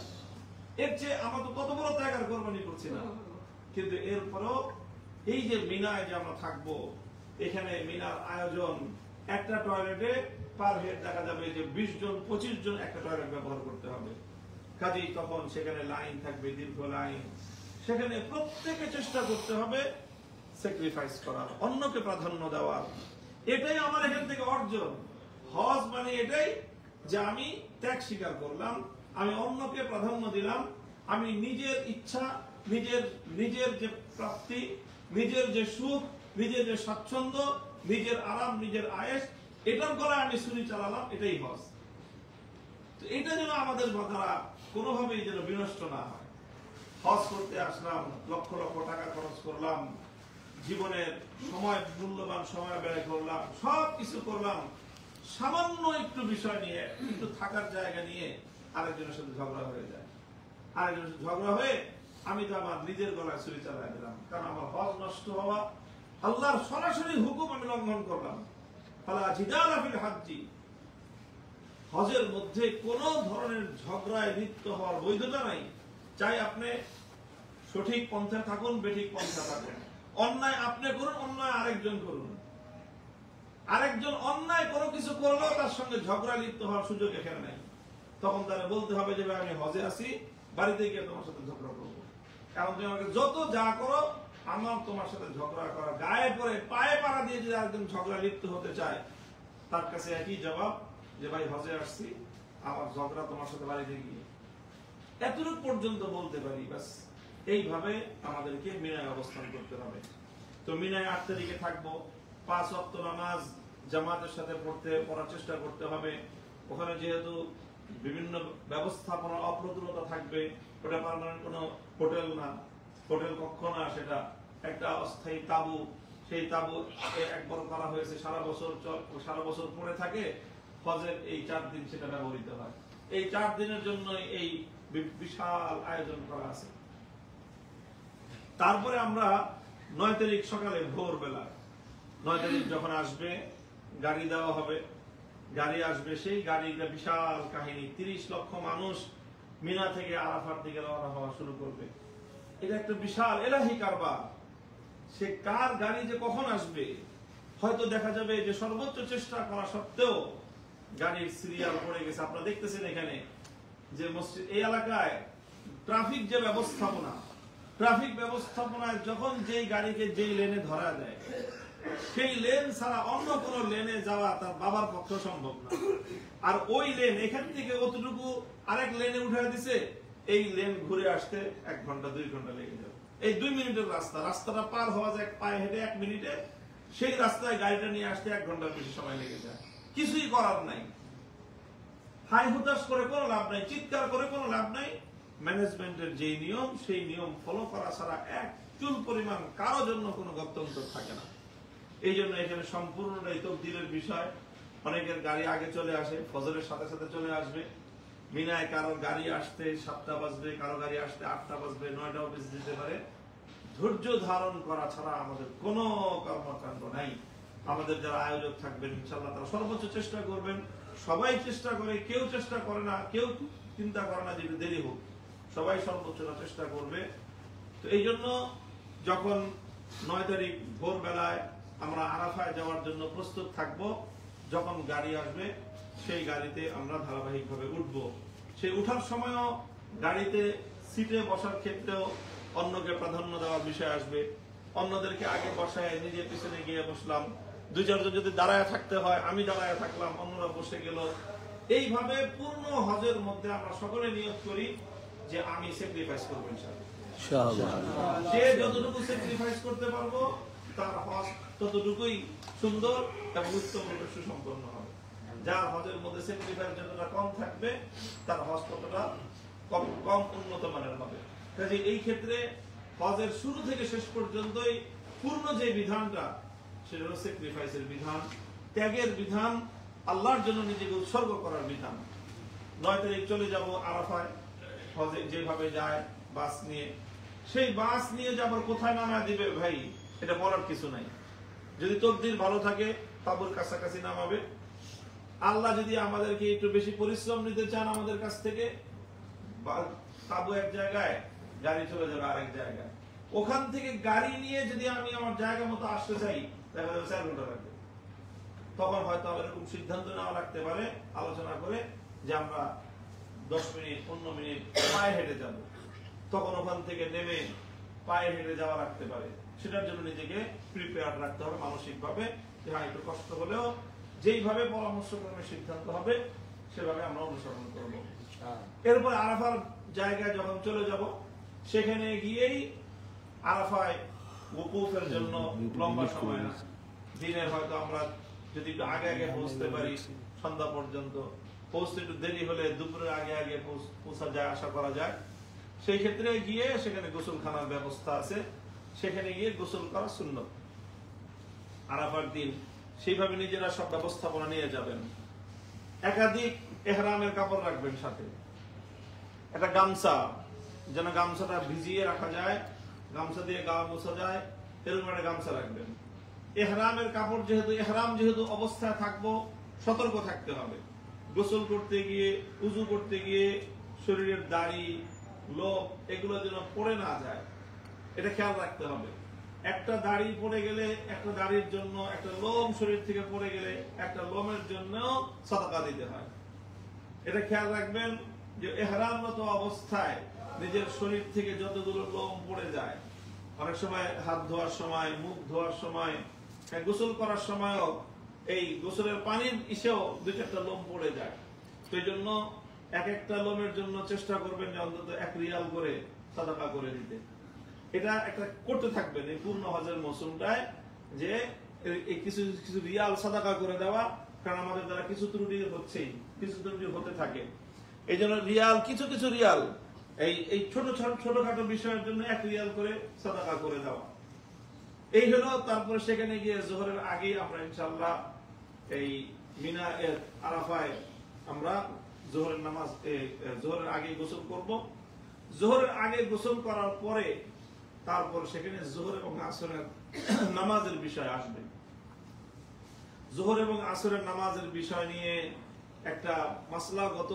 এর চেয়ে আমরা তো কত বড় ত্যাগ আর কোরবানি করছি না। কিন্তু এরপরও এই যে মিনায় যে আমরা থাকবো, এখানে মিনার আয়োজন, একটা টয়লেটে পার হেড দেখা যাবে যে 20 জন 25 জন একটা টয়লেট ব্যবহার করতে হবে। কাজেই তখন সেখানে লাইন থাকবে, দীর্ঘ লাইন। সেখানে প্রত্যেকে চেষ্টা করতে হবে স্যাক্রিফাইস করার, অন্যকে প্রাধান্য দেওয়ার। এটাই আমার এখান থেকে অর্জন। হজ মানে এটাই যে আমি ত্যাগ স্বীকার করলাম, আমি অন্যকে প্রাধান্য দিলাম, আমি নিজের ইচ্ছা, নিজের যে প্রাপ্তি, নিজের যে সুখ, নিজের যে স্বাচ্ছন্দ্য, নিজের আরাম, নিজের আয়েশ, এটার গলায় আমি ছুরি চালালাম। এটাই হজ। তো এটা যেন আমাদের দ্বারা কোনোভাবেই যেন বিনষ্ট না হয়। হজ করতে আসলাম, লক্ষ লক্ষ টাকা খরচ করলাম, জীবনের মূল্যবান সময় ব্যয় করলাম, সব কিছু করলাম, সামান্য একটু বিষয় নিয়ে, একটু থাকার জায়গা নিয়ে আরেকজনের সাথে ঝগড়া হয়ে যায়। আরেকজনের সাথে ঝগড়া হয়ে আমি তো আমার নিজের গলায় ছুরি চালাই দিলাম, কারণ আমার হজ নষ্ট হওয়া, আল্লাহর সরাসরি হুকুম আমি লঙ্ঘন করলাম। ফালা জিদালা ফিল হাজ্জি, হজের মধ্যে কোন ধরনের ঝগড়ায় লিপ্ত হওয়ার বৈধতা নাই। চাই আপনি সঠিক পন্থায় থাকুন, বেঠিক পন্থা থাকুন, অন্যায় আপনি করুন, অন্যায় আরেকজন করুন। আরেকজন অন্যায় কোনো কিছু করলেও তার সঙ্গে ঝগড়া লিপ্ত হওয়ার সুযোগ এখানে নাই। তখন তারা বলতে হবে যে আমি হজে আছি, বাড়িতে গিয়ে তোমার সাথে ঝগড়া করবো। কারণ তুমি আমাকে যত যা করো, আমার তোমার সাথে ঝগড়া করা, গায়ে পড়ে পায়ে পাড়া দিয়ে যদি একজন ঝগড়া লিপ্ত হতে চায়, তার কাছে একই জবাব যে ভাই হজে আসছি, আমার ঝগড়া তোমার সাথে বাড়িতে গিয়ে। এতটুকু পর্যন্ত বলতে পারি, বাস। এইভাবে আমাদেরকে মিনায় অবস্থান করতে হবে। তো মিনায় 8 তারিখে থাকবো। 5 ওয়াক্ত নামাজ জামাতের সাথে পড়ার চেষ্টা করতে হবে। ওখানে যেহেতু বিভিন্ন ব্যবস্থাপনা অপ্রতুলতা থাকবে, ওটা পার্মানেন্ট কোনো হোটেল না, হোটেল কক্ষ না, সেটা একটা অস্থায়ী তাবু। সেই তাবু একবার করা হয়েছে, সারা বছর পড়ে থাকে। হজের এই 4 দিন সেটা ব্যবহৃত হয়। এই 4 দিনের জন্য এই বিশাল আয়োজন করা আছে। তারপরে আমরা 9 তারিখ সকালে ভোরবেলা, 9 তারিখ যখন আসবে, গাড়ি দেওয়া হবে। গাড়ি আসবে, সেই গাড়িটা বিশাল কাহিনী। 30 লক্ষ মানুষ মিনা থেকে আরাফার দিকে রওনা হওয়া শুরু করবে। এটা একটা বিশাল এলাহি কারবার। সে কার গাড়ি যে কখন আসবে, হয়তো দেখা যাবে যে সর্বোচ্চ চেষ্টা করা সত্ত্বেও গাড়ির সিরিয়াল পড়ে গেছে। আপনারা দেখতেছেন এখানে যে মসজিদ, এই এলাকায় ট্রাফিক যে ব্যবস্থাপনায় যখন যেই গাড়িকে যেই লেনে ধরা দেয়, সেই লেন ছাড়া অন্য কোন লেনে যাওয়া তার বাবার পক্ষে সম্ভব না। আর ওই লেন এখান থেকে অতটুকু আরেক লেনে উঠে দিছে, এই লেন ঘুরে আসতে 1 ঘন্টা 2 ঘন্টা লেগে যাবে। এই 2 মিনিটের রাস্তাটা পার হওয়া যায় পায়ে হেঁটে 1 মিনিটে, সেই রাস্তায় গাড়িটা নিয়ে আসতে 1 ঘন্টার বেশি সময় লেগে যায়। কিছুই করার নাই, হাই হুতাশ করে কোনো লাভ নাই, চিৎকার করে কোনো লাভ নাই। ম্যানেজমেন্টের যে নিয়ম, সেই নিয়ম ফলো করা ছাড়া 1 চুল পরিমাণ কারো জন্য কোনো গত্যন্তর থাকে না। এই জন্য এখানে সম্পূর্ণটাই তকদিরের বিষয়। অনেকের গাড়ি আগে চলে আসে, ফজরের সাথে সাথে চলে আসবে। মিনায় কারো গাড়ি আসতে 7টা বাজবে, কারো গাড়ি আসতে 8টা বাজবে, 9টাও বেজে যেতে পারে। ধৈর্য ধারণ করা ছাড়া আমাদের কোনো কর্মকাণ্ড নাই। আমাদের যারা আয়োজক থাকবেন ইনশাআল্লাহ তারা সর্বোচ্চ চেষ্টা করবেন। সবাই চেষ্টা করে, কেউ চেষ্টা করে না, কেউ চিন্তা করে না যে একটু দেরি হোক, সবাই সর্বোচ্চ চেষ্টা করবে। তো এই জন্য যখন 9 তারিখ ভোরবেলায় আমরা আরাফায় যাওয়ার জন্য প্রস্তুত থাকব, যখন গাড়ি আসবে সেই গাড়িতে আমরা ধারাবাহিকভাবে উঠব। সেই উঠার সময়ও গাড়িতে সিটে বসার ক্ষেত্রেও অন্যকে প্রাধান্য দেওয়ার বিষয় আসবে। অন্যদেরকে আগে বসায় নিজে পিছনে গিয়ে বসলাম, 2-4 জন যদি দাঁড়ায় থাকতে হয় আমি দাঁড়ায় থাকলাম, অন্যরা বসে গেল। এইভাবে পূর্ণ হজের মধ্যে আমরা সকলে নিয়ত করি যে আমি স্যাক্রিফাইস করবো ইনশাআল্লাহ। যে যতটুকু স্যাক্রিফাইস করতে পারবো তার হজ ততটুকুই সুন্দর এবং উত্তম রূপে সুসম্পন্ন হবে। যার হজের মধ্যে স্যাক্রিফাইস যতটা কম থাকবে তার হজ ততটা কম উন্নত মানের হবে। কাজে এই ক্ষেত্রে হজের শুরু থেকে শেষ পর্যন্তই পূর্ণ যে বিধানটা সেটা হলো স্যাক্রিফাইসের বিধান, ত্যাগের বিধান, আল্লাহর জন্য নিজেকে উৎসর্গ করার বিধান। 9 তারিখ চলে যাব আরাফায়, হজে যেভাবে যায় বাস নিয়ে, সেই বাস নিয়ে যাবার কোথায় নামা দিবে ভাই এটা বলার কিছু নাই। যদি তকদির ভালো থাকে তাবুর কাছাকাছি নামাবে। আল্লাহ যদি আমাদেরকে একটু বেশি পরিশ্রম নিতে চান আমাদের কাছ থেকে, তাবু এক জায়গায়, গাড়ি চলে যাবে আরেক জায়গায়। ওখান থেকে গাড়ি নিয়ে যদি আমি আমার জায়গা মতো আসতে চাই দেখা যাবে 4 ঘন্টা লাগবে। তখন হয়তো আমার এরকম সিদ্ধান্ত নেওয়া লাগতে পারে আলোচনা করে যে আমরা 10 মিনিট 15 মিনিট পায়ে হেঁটে যাব। তখন ওখান থেকে নেমে পায়ে হেঁটে যাওয়া লাগতে পারে। সেটার জন্য নিজেকে প্রিপেয়ার রাখতে হবে মানসিকভাবে যে হ্যাঁ একটু কষ্ট হলেও যেইভাবে পরামর্শক্রমে সিদ্ধান্ত হবে সেভাবে আমরা অনুসরণ করব। এরপরে আরাফার জায়গায় যখন চলে যাব সেখানে গিয়েই আরাফায় ওকুফের জন্য লম্বা সময় না, দিনের হয়তো আমরা যদি একটু আগে আগে পৌঁছতে পারি সন্ধ্যা পর্যন্ত, পৌঁছতে একটু দেরি হলে দুপুরের আগে আগে পৌঁছা যায়, আশা করা যায়। সেই ক্ষেত্রে গিয়ে সেখানে গোসলখানার ব্যবস্থা আছে, সেখানে গিয়ে গোসল করা সুন্নত। আরাফার দিন সেইভাবে নিজেরা সব ব্যবস্থাপনা নিয়ে যাবেন। একাধিক ইহরামের কাপড় রাখবেন সাথে, একটা গামছা যেন গামছাটা ভিজিয়ে রাখা যায়, গামছা দিয়ে গা মোছা যায়, এরকম একটা গামছা রাখবেন। ইহরামের কাপড় যেহেতু অবস্থায় থাকবো সতর্ক থাকতে হবে। গোসল করতে গিয়ে, উযু করতে গিয়ে শরীরের দাড়ি লোম এগুলো যেন পড়ে না যায়, এটা খেয়াল রাখতে হবে। একটা দাড়ি পড়ে গেলে, একটা দাড়ির জন্য, একটা লোম শরীর থেকে পড়ে গেলে একটা লোমের জন্য সাদাকা দিতে হয়। এটা খেয়াল রাখবেন যে ইহরামরত অবস্থায় নিজের শরীর থেকে যতগুলো লোম পড়ে যায়, অনেক সময় হাত ধোয়ার সময়, মুখ ধোয়ার সময়, গোসল করার সময়ও এই গোসলের পানির ইসেও 2-4টা লোম পড়ে যায়। তো এই জন্য এক একটা লোমের জন্য চেষ্টা করবেন যে অন্তত 1 রিয়াল করে সাদাকা করে দিতে। এটা একটা করতে থাকবেন এই পূর্ণ হজের মৌসুমটায়, যে এই কিছু কিছু রিয়াল সাদাকা করে দেওয়া, কারণ আমাদের দ্বারা কিছু ত্রুটি হচ্ছেই, কিছু ত্রুটি হতে থাকে। এই জন্য রিয়াল, কিছু কিছু রিয়াল এই ছোটখাটো বিষয়ের জন্য 1 রিয়াল করে সাদাকা করে দেওয়া। এই হলো। তারপরে সেখানে গিয়ে জোহরের আগে আমরা ইনশাআল্লাহ এই মিনা আরাফায় আমরা জোহরের নামাজ, জোহরের আগে গোসল করব। জোহরের আগে গোসল করার পরে তারপর সেখানে জোহর এবং আসরের নামাজের বিষয় আসবে। জোহর এবং আসরের নামাজের বিষয় নিয়ে একটা মাসলাগত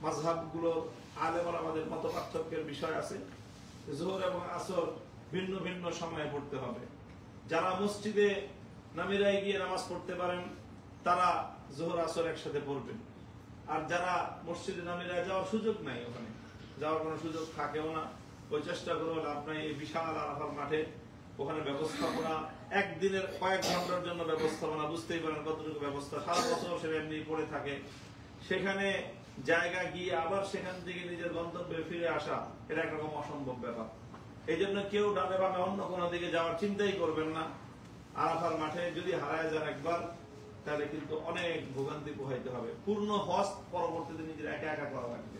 মাযহাবগুলো আলেমরা আমাদের মত পার্থক্যের বিষয় আছে। জোহর এবং আসর ভিন্ন ভিন্ন সময়ে পড়তে হবে। যারা মসজিদে নামিরায় গিয়ে নামাজ পড়তে পারেন তারা জোহর আসর একসাথে পড়বেন। আর যারা মসজিদে নামিরায় যাওয়ার সুযোগ নাই, ওখানে যাওয়ার কোনো সুযোগ থাকেও না, ওই চেষ্টা করবেন আপনার এই বিশাল আরাফার মাঠে ওখানে ব্যবস্থাপনা, একদিনের কয়েক ঘন্টার জন্য ব্যবস্থাপনা, বুঝতেই পারেন কতটুকু ব্যবস্থা, সারা বছর সেটা এমনি পড়ে থাকে। সেখানে জায়গা গিয়ে আবার সেখান থেকে নিজের গন্তব্যে ফিরে আসা এটা একরকম অসম্ভব ব্যাপার। এই জন্য কেউ ডানে বামে অন্য কোনো দিকে যাওয়ার চিন্তাই করবেন না। আরাফার মাঠে যদি হারায় যান একবার তাহলে কিন্তু অনেক ভোগান্তি পোহাইতে হবে। পূর্ণ হজ পরবর্তীতে নিজের একা একা করা লাগবে।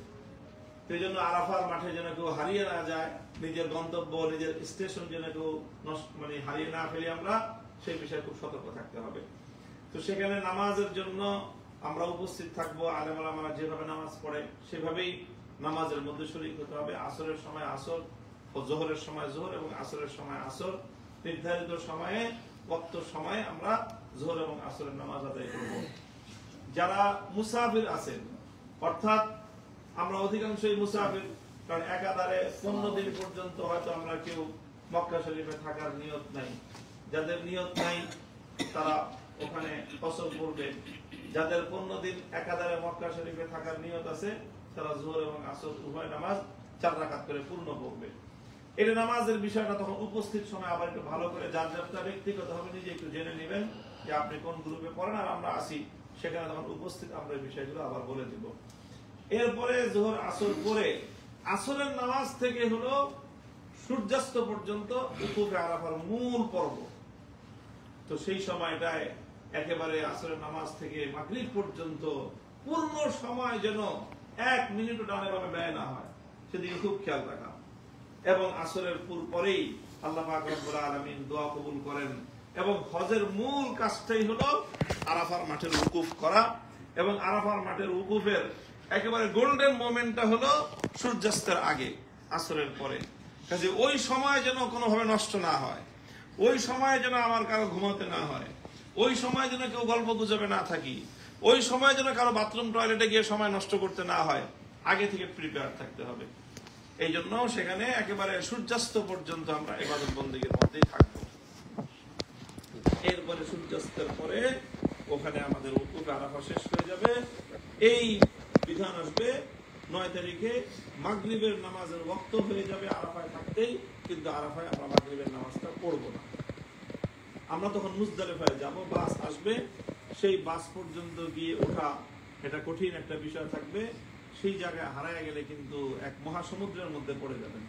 সেই জন্য আরাফার মাঠে যেন কেউ হারিয়ে না যায়, নিজের গন্তব্য, নিজের স্টেশন যেন কেউ হারিয়ে না ফেলি আমরা, সেই বিষয়ে খুব সতর্ক থাকতে হবে। তো সেখানে নামাজের জন্য আমরা উপস্থিত থাকবো। আলেম ওলামারা যেভাবে নামাজ পড়ে সেভাবেই নামাজের মধ্যে শরীক হতে হবে। আসরের সময় আসর, জোহরের সময় জোহর এবং আসরের সময় আসর, নির্ধারিত সময়ে ওয়াক্ত সময়ে আমরা জোহর এবং আসরের নামাজ আদায় করব। যারা মুসাফির আছেন, অর্থাৎ আমরা অধিকাংশই মুসাফির, কারণ একাধারে 15 দিন পর্যন্ত হয়তো আমরা কেউ মক্কা শরীফে থাকার নিয়ত নাই। যাদের নিয়ত নাই তারা ওখানে কসর করবে। যাদের 15 দিন একাধারে মক্কা শরীফে থাকার নিয়ত আছে তারা জোহর এবং আসর উভয় নামাজ 4 রাকাত করে পূর্ণ করবে। এই নামাজের বিষয়টা তখন উপস্থিত সময় আবার একটু ভালো করে যার যারটা ব্যক্তিগতভাবে নিজে একটু জেনে নেবেন যে আপনি কোন গ্রুপে পড়েন আর আমরা আসি, সেখানে তখন উপস্থিত আমরা এই বিষয়গুলো আবার বলে দিব। এরপরে জোহর আসর পরে আসরের নামাজ থেকে হলো সূর্যাস্ত পর্যন্ত উকুফে আরাফার মূল পর্ব। তো সেই সময়টায় একেবারে আসরের নামাজ থেকে মাগরিব পর্যন্ত পূর্ণ সময় যেন 1 মিনিটও ডানে বামে ব্যয় না হয়, সেদিকে খুব খেয়াল রাখা। এবং আসরের পরেই আল্লাহ পাক রব্বুল আলামিন দোয়া কবুল করেন। এবং হজের মূল কাজটাই হলো আরাফার মাঠের উকুফ করা, এবং আরাফার মাঠের উকুফের একেবারে গোল্ডেন মোমেন্টটা হলো সূর্যাস্তের আগে, আসরের পরে। কাজে ওই সময় যেন কোনোভাবে নষ্ট না হয়, ওই সময় যেন আমার কারো ঘুমাতে না হয়, ওই সময় যেন কেউ গল্প গুজবে না থাকি, ওই সময় যেন কারো বাথরুম টয়লেটে গিয়ে সময় নষ্ট করতে না হয়, আগে থেকে প্রিপেয়ার থাকতে হবে। এই জন্য সেখানে একেবারে সূর্যাস্ত পর্যন্ত আমরা ইবাদত বন্দেগীর মধ্যেই থাকবো। এরপরে সূর্যাস্তের পরে ওখানে আমাদের উকুফ আরাফা শেষ হয়ে যাবে। এই বিধান আসবে 9 তারিখে মাগরিবের নামাজের ওয়াক্ত হয়ে যাবে আরাফায় থাকতেই, কিন্তু আরাফায় আমরা মাগরিবের নামাজটা পড়ব না। আমরা তখন মুজদালিফায় যাব, বাস আসবে, সেই বাস পর্যন্ত গিয়ে ওঠা এটা কঠিন একটা বিষয় থাকবে। সেই জায়গায় হারায় গেলে কিন্তু এক মহাসমুদ্রের মধ্যে পড়ে যাবেন।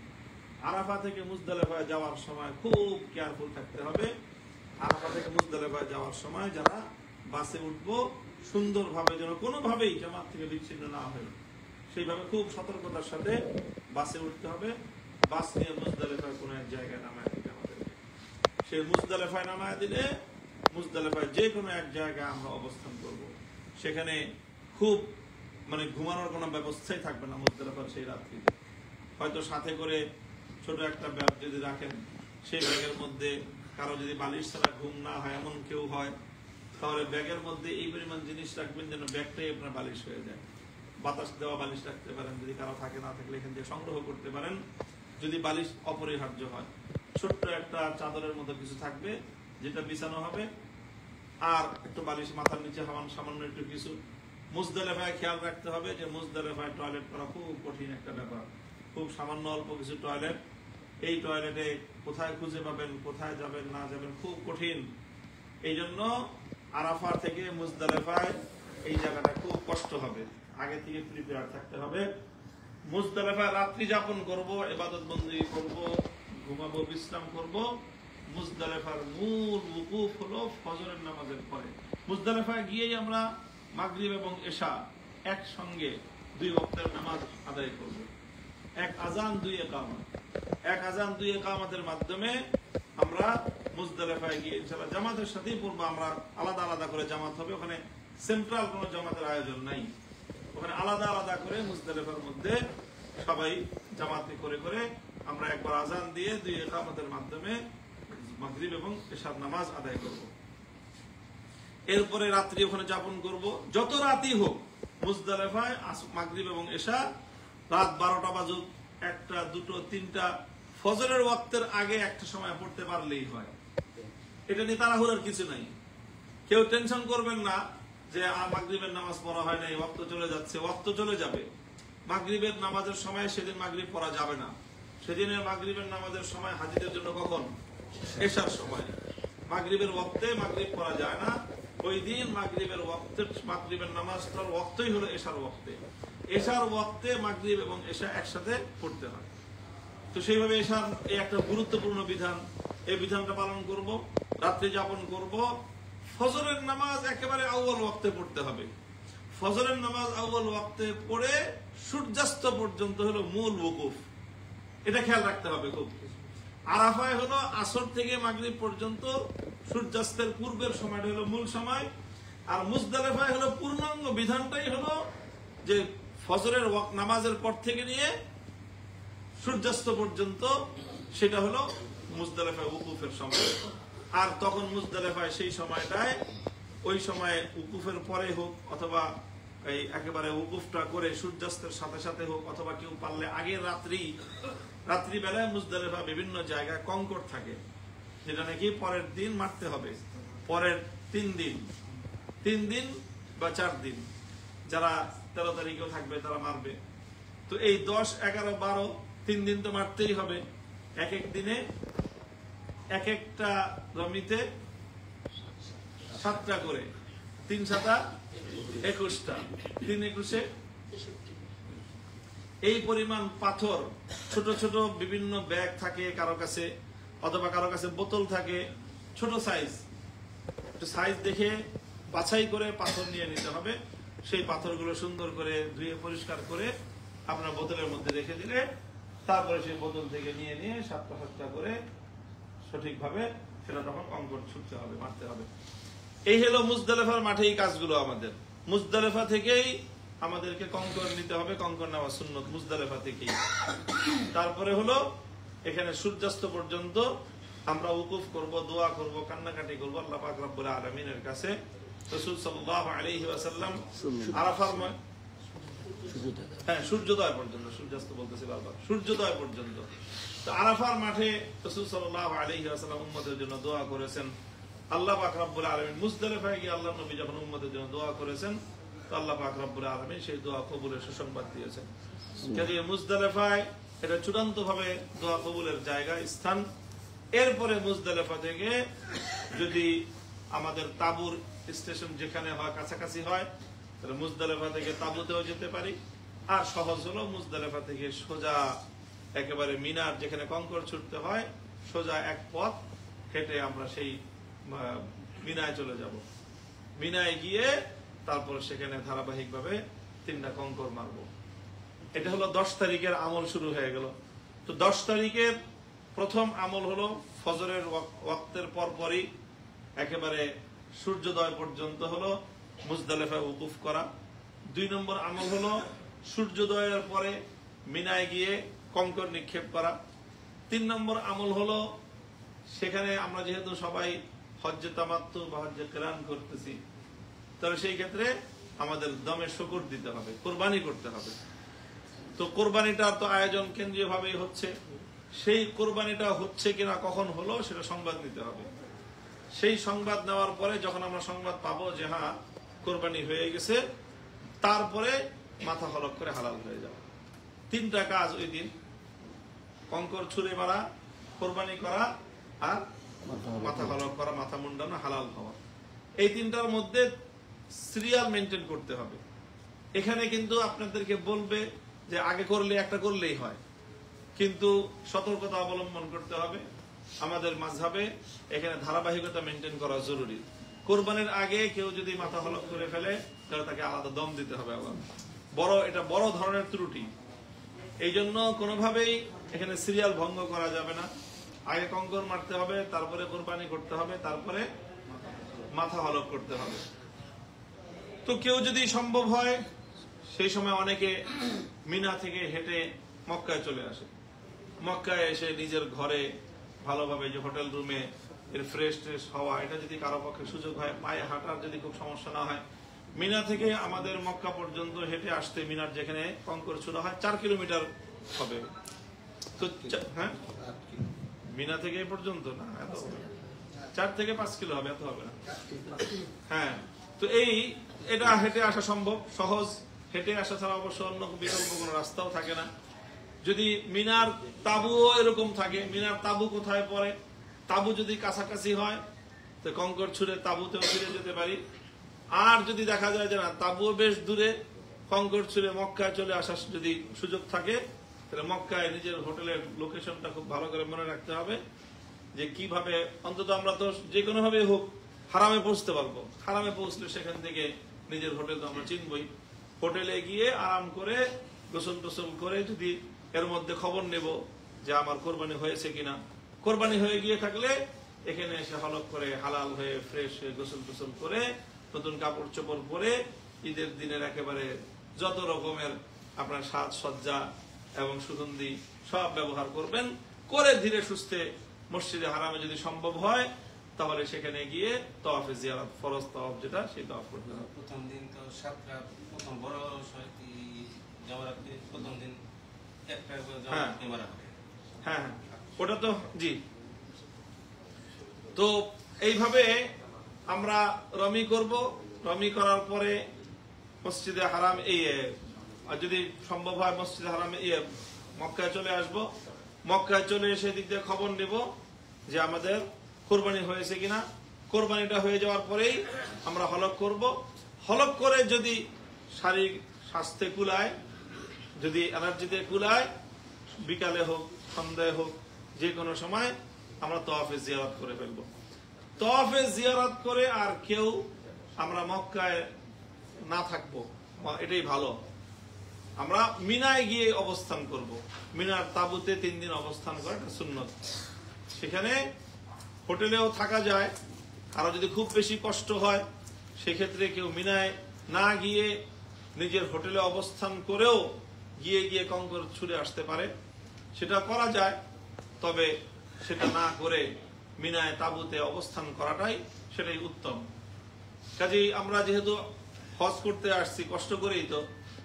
আরাফা থেকে মুজদালিফায় যাওয়ার সময় খুব কেয়ারফুল থাকতে হবে। আরাফা থেকে মুজদালিফায় যাওয়ার সময় যারা বাসে উঠবো সুন্দরভাবে যেন কোনোভাবেই জামাত থেকে বিচ্ছিন্ন না হয়, সেইভাবে খুব সতর্কতার সাথে বাসে উঠতে হবে। বাস নিয়ে মুজদালিফায় কোনো এক জায়গায় নামায় দিতে হবে। সেই মুজদালিফায় নামায় দিলে মুজদালিফায় যে কোনো এক জায়গায় আমরা অবস্থান করব। সেখানে খুব ঘুমানোর কোনো ব্যবস্থাই থাকবে না মুজদালিফার সেই রাত্রিতে। হয়তো সাথে করে ছোট একটা ব্যাগ যদি রাখেন, সেই ব্যাগের মধ্যে কারো যদি বালিশ ছাড়া ঘুম না হয় এমন কেউ হয়, তাহলে ব্যাগের মধ্যে এই পরিমাণ জিনিস রাখবেন যেন ব্যাগটাই আপনার বালিশ হয়ে যায়। বাতাস দেওয়া বালিশ রাখতে পারেন, যদি কারো থাকে, না থাকলে এখান থেকে সংগ্রহ করতে পারেন। যদি বালিশ অপরিহার্য হয়, ছোট্ট একটা চাদরের মতো কিছু থাকবে যেটা বিছানো হবে, আর একটু বালিশ মাথার নিচে হওয়ান সামান্য একটু কিছু। মুজদালিফায় খেয়াল রাখতে হবে যে মুজদালিফায় টয়লেট করা খুব কঠিন একটা ব্যাপার। খুব সামান্য অল্প কিছু টয়লেট, এই টয়লেটে কোথায় খুঁজে পাবেন, কোথায় যাবেন না যাবেন খুব কঠিন। এই জন্য আরাফা থেকে মুজদালিফায় এই জায়গাটা খুব কষ্ট হবে, আগে থেকে প্রিপেয়ার থাকতে হবে। মুজদালিফায় রাত্রি যাপন করব, ইবাদত বন্দেগী করব, ঘুমাবো, বিশ্রাম করব। মুজদালিফার মূল উকুফ হলো ফজরের নামাজের পরে। মুজদালিফায় গিয়েই আমরা মাগরিব এবং এশা একসঙ্গে 2 ওয়াক্তের নামাজ আদায় করব। 1 আযান 2 ইকামত, 1 আযান 2 ইকামতের মাধ্যমে আমরা মুজদালিফায় গিয়ে ইনশাআল্লাহ জামাতের সাথেই পড়ব। আমরা আলাদা আলাদা করে জামাত হবে, ওখানে সেন্ট্রাল কোনো জামাতের আয়োজন নাই। ওখানে আলাদা আলাদা করে মুজদালিফার মধ্যে সবাই জামাতে করে করে আমরা একবার আযান দিয়ে 2 ইকামতের মাধ্যমে মাগরিব এবং এশার নামাজ আদায় করব। এরপরে রাত্রি ওখানে যাপন করব। যত রাতই হোক মুজদালিফায় মাগরিব এবং এশা রাত 12টা বাজুক, 1টা 2টো 3টা, ফজরের ওয়াক্তের আগে একটা সময় পড়তে পারলেই হয়। এটা নিয়ে তাড়াহুড়োর কিছু নাই। কেউ টেনশন করবেন না যে মাগরিবের নামাজ পড়া হয় নাই, ওয়াক্ত চলে যাচ্ছে। ওয়াক্ত চলে যাবে। মাগরিবের নামাজের সময় সেদিন মাগরিব পড়া যাবে না। সেদিনের মাগরিবের নামাজের সময় হাজিদের জন্য কখন? এশার সময়। মাগরিবের ওয়াক্তে মাগরিব পড়া যায় না। ওই দিন মাগরিবের ওয়াক্তে মাগরিবের নামাজটার ওয়াক্তই হলো এশার ওয়াক্তে। এশার ওয়াক্তে মাগরিব এবং এশা একসাথে পড়তে হয়। তো সেইভাবে এশার এই একটা গুরুত্বপূর্ণ বিধান, এই বিধানটা পালন করব, রাত্রি যাপন করব। ফজরের নামাজ একেবারে আউয়াল ওয়াক্তে পড়তে হবে। ফজরের নামাজ আউয়াল ওয়াক্তে পড়ে সূর্যাস্ত পর্যন্ত হলো মূল ওকুফ। এটা খেয়াল রাখতে হবে খুব। আরাফায় হলো আসর থেকে মাগরিব পর্যন্ত সূর্যাস্তের পূর্বের সময়টা হলো মূল সময়। আর মুজদালিফায় হলো পূর্ণাঙ্গ বিধানটাই হলো যে ফজরের নামাজের পর থেকে নিয়ে সূর্যাস্ত পর্যন্ত সেটা হলো মুজদালিফায় উকুফের সময়। আর তখন মুজদালিফায় সেই সময়টায় ওই সময় উকুফের পরে হোক অথবা এই একেবারে উকুফটা করে সূর্যাস্তের সাথে সাথে হোক অথবা কেউ পারলে আগের রাত্রিবেলায় মুজদালিফা বিভিন্ন জায়গায় কঙ্কর থাকে, যেটা নাকি পরের দিন মারতে হবে। পরের 3 দিন বা 4 দিন, যারা 13 তারিখেও থাকবে তারা মারবে। তো এই 10, 11, 12 3 দিন তো মারতেই হবে। এক এক দিনে এক একটা জমিতে 7টা করে, 3 7 21টা, 3 21 এই পরিমাণ পাথর, ছোট ছোট বিভিন্ন ব্যাগ থাকে কারো কাছে, অথবা কারো কাছে বোতল থাকে, ছোট সাইজ দেখে বাছাই করে পাথর নিয়ে নিতে হবে। সেই পাথরগুলো সুন্দর করে ধুয়ে পরিষ্কার করে আপনার বোতলের মধ্যে রেখে দিলে তারপরে সেই বোতল থেকে নিয়ে 7টা করে সঠিকভাবে সেটা তখন কঙ্কর ছুটতে হবে, মারতে হবে। এই হলো মুজদালিফার মাঠে এই কাজগুলো আমাদের। মুজদালিফা থেকেই আমাদেরকে কঙ্কর নিতে হবে, কঙ্কর নেওয়া সুন্নত মুজদালিফা থেকেই। তারপরে হলো এখানে সূর্যাস্ত পর্যন্ত আমরা উকুফ করব, দোয়া করব, কান্নাকাটি করব আল্লাহ পাক রব্বুল আলামিনের কাছে। রাসূল সাল্লাল্লাহু আলাইহি ওয়াসাল্লাম আরাফার সূর্যোদয় পর্যন্ত, সূর্যাস্ত বলতেছি বারবার, সূর্যোদয় পর্যন্ত। তো আরাফার মাঠে রাসূল সাল্লাল্লাহু আলাইহি ওয়াসাল্লাম উম্মতের জন্য দোয়া করেছেন। আল্লাহ পাক রব্বুল আলামিন মুজদালিফায় গিয়ে আল্লাহর নবী যখন উম্মতের জন্য দোয়া করেছেন, তো আল্লাহ পাক রব্বুল আলামিন সেই দোয়া কবুলের সুসংবাদ দিয়েছেন। কাজে মুজদালিফায় এটা চূড়ান্ত ভাবে দোয়া কবুলের জায়গা, স্থান। এরপরে মুজদালিফা থেকে যদি আমাদের তাবুর স্টেশন যেখানে হয় কাছাকাছি হয়, তাহলে মুজদালিফা থেকে তাবুতেও যেতে পারি। আর সহজ হলো মুজদালিফা থেকে সোজা একেবারে মিনার যেখানে কঙ্কর ছুটতে হয়, সোজা এক পথ হেঁটে আমরা সেই মিনায় চলে যাব। মিনায় গিয়ে তারপর সেখানে ধারাবাহিকভাবে 3টা কঙ্কর মারব। এটা হলো 10 তারিখের আমল শুরু হয়ে গেল। তো 10 তারিখের প্রথম আমল হলো ফজরের ওয়াক্তের পরপরই একেবারে সূর্যোদয় পর্যন্ত হলো মুজদালিফায় উকুফ করা। 2 নম্বর আমল হলো সূর্যোদয়ের পরে মিনায় গিয়ে কঙ্কর নিক্ষেপ করা। 3 নম্বর আমল হলো সেখানে আমরা যেহেতু সবাই হজ্জে তামাত্তু বা হজ্জে কিরান করতেছি, তাহলে সেই ক্ষেত্রে আমাদের দমে শুকর দিতে হবে, কোরবানি করতে হবে। তো কোরবানিটা তো আয়োজন কেন্দ্রীয় ভাবেই হচ্ছে, সেই কোরবানিটা হচ্ছে কিনা কখন হলো সেটা সংবাদ নিতে হবে। সেই সংবাদ নেওয়ার পরে যখন আমরা সংবাদ পাবো যে হ্যাঁ কোরবানি হয়ে গেছে, তারপরে মাথা হলক করে হালাল হয়ে যাবে। 3টা কাজ ওই দিন: কঙ্কর ছুঁড়ে মারা, কোরবানি করা আর মাথা হলক করা, মাথা মুন্ডানো, হালাল হওয়া। এই 3টার মধ্যে সিরিয়াল মেনটেন করতে হবে। এখানে কিন্তু আপনাদেরকে বলবে যে আগে করলে একটা করলেই হয়, কিন্তু সতর্কতা অবলম্বন করতে হবে। আমাদের মাযহাবে এখানে ধারাবাহিকতা মেনটেন করা জরুরি। কোরবানির আগে কেউ যদি মাথা হলক করে ফেলে তাহলে তাকে আলাদা দম দিতে হবে। আবার এটা বড় ধরনের ত্রুটি। এই জন্য কোনোভাবেই এখানে সিরিয়াল ভঙ্গ করা যাবে না। আগে কঙ্কর মারতে হবে, তারপরে কোরবানি করতে হবে, তারপরে মাথা হলক করতে হবে। তো কেউ যদি সম্ভব হয়, সেই সময় অনেকে মিনা থেকে হেঁটে মক্কায় চলে আসে। মক্কায় এসে নিজের ঘরে ভালোভাবে যে হোটেল রুমে এর ফ্রেশ হওয়া, এটা যদি কারো পক্ষে সুযোগ হয়, পায়ে হাঁটার যদি খুব সমস্যা না হয়, মিনা থেকে আমাদের মক্কা পর্যন্ত হেঁটে আসতে, মিনার যেখানে কঙ্কর ছোড়া হয় 4 কিলোমিটার হবে। তো হ্যাঁ, মিনা থেকে এই পর্যন্ত না, এত 4 থেকে 5 কিলো হবে, এত হবে না। হ্যাঁ, তো এটা হেঁটে আসা সম্ভব, সহজ। হেঁটে আসা ছাড়া অবশ্য অন্য বিকল্প কোনো রাস্তাও থাকে না। যদি মিনার তাবুও এরকম থাকে, মিনার তাবু কোথায় পড়ে, তাবু যদি কাছাকাছি হয় তো কঙ্কর ছুঁড়ে তাবুতেও ফিরে যেতে পারি। আর যদি দেখা যায় যে না, তাবুও বেশ দূরে, কঙ্কর ছুঁড়ে মক্কায় চলে আসার যদি সুযোগ থাকে, তাহলে মক্কায় নিজের হোটেলের লোকেশনটা খুব ভালো করে মনে রাখতে হবে, যে কিভাবে অন্তত আমরা তো যে কোনো ভাবে হোক হারামে পৌঁছতে পারবো। হারামে পৌঁছলে সেখান থেকে নিজের হোটেল তো আমরা চিনবই। হোটেলে গিয়ে আরাম করে গোসল টোসল করে যদি এর মধ্যে খবর নেব যে আমার কোরবানি হয়েছে কিনা, কোরবানি হয়ে গিয়ে থাকলে এখানে এসে হলক করে হালাল হয়ে ফ্রেশ হয়ে গোসল টোসল করে নতুন কাপড় চোপড় পরে ঈদের দিনের একেবারে যত রকমের আপনার সাজসজ্জা এবং সুগন্ধি সব ব্যবহার করবেন, করে ধীরে সুস্থে মসজিদে হারামে যদি সম্ভব হয় তাহলে সেখানে গিয়ে তাওয়াফে জিয়ারত, ফরজ তাওয়াফ যেটা, সেই তাওয়াফ করতে হবে। প্রথম দিন তো 7 রাত, প্রথম বড় যাওয়ার প্রথম দিন একটা যাওয়ার মারা হবে। হ্যাঁ, ওটা তো জি। তো এইভাবে আমরা রমি করব। রমি করার পরে মসজিদে হারাম যদি সম্ভব হয় মসজিদে হারামে মক্কায় চলে আসব। মক্কায় চলে এসে দিক দিয়ে খবর নেব যে আমাদের কোরবানি হয়েছে কিনা। কোরবানিটা হয়ে যাওয়ার পরেই আমরা হলক করব। হলক করে যদি শারীরিক স্বাস্থ্যে কুলায়, যদি এনার্জিতে কুলায়, বিকালে হোক সন্ধ্যায় হোক যে কোনো সময় আমরা তাওয়াফে জিয়ারত করে ফেলবো। তাওয়াফে জিয়ারত করে আর কেউ আমরা মক্কায় না থাকবো, এটাই ভালো। আমরা মিনায় গিয়ে অবস্থান করব। মিনার তাঁবুতে 3 দিন অবস্থান করা একটা সুন্নত। সেখানে হোটেলেও থাকা যায়। কারো যদি খুব বেশি কষ্ট হয় সেক্ষেত্রে কেউ মিনায় না গিয়ে নিজের হোটেলে অবস্থান করেও গিয়ে কঙ্কর ছুঁড়ে আসতে পারে, সেটা করা যায়। তবে সেটা না করে মিনায় তাঁবুতে অবস্থান করাটাই সেটাই উত্তম। কাজেই আমরা যেহেতু হজ করতে আসছি কষ্ট করেই, তো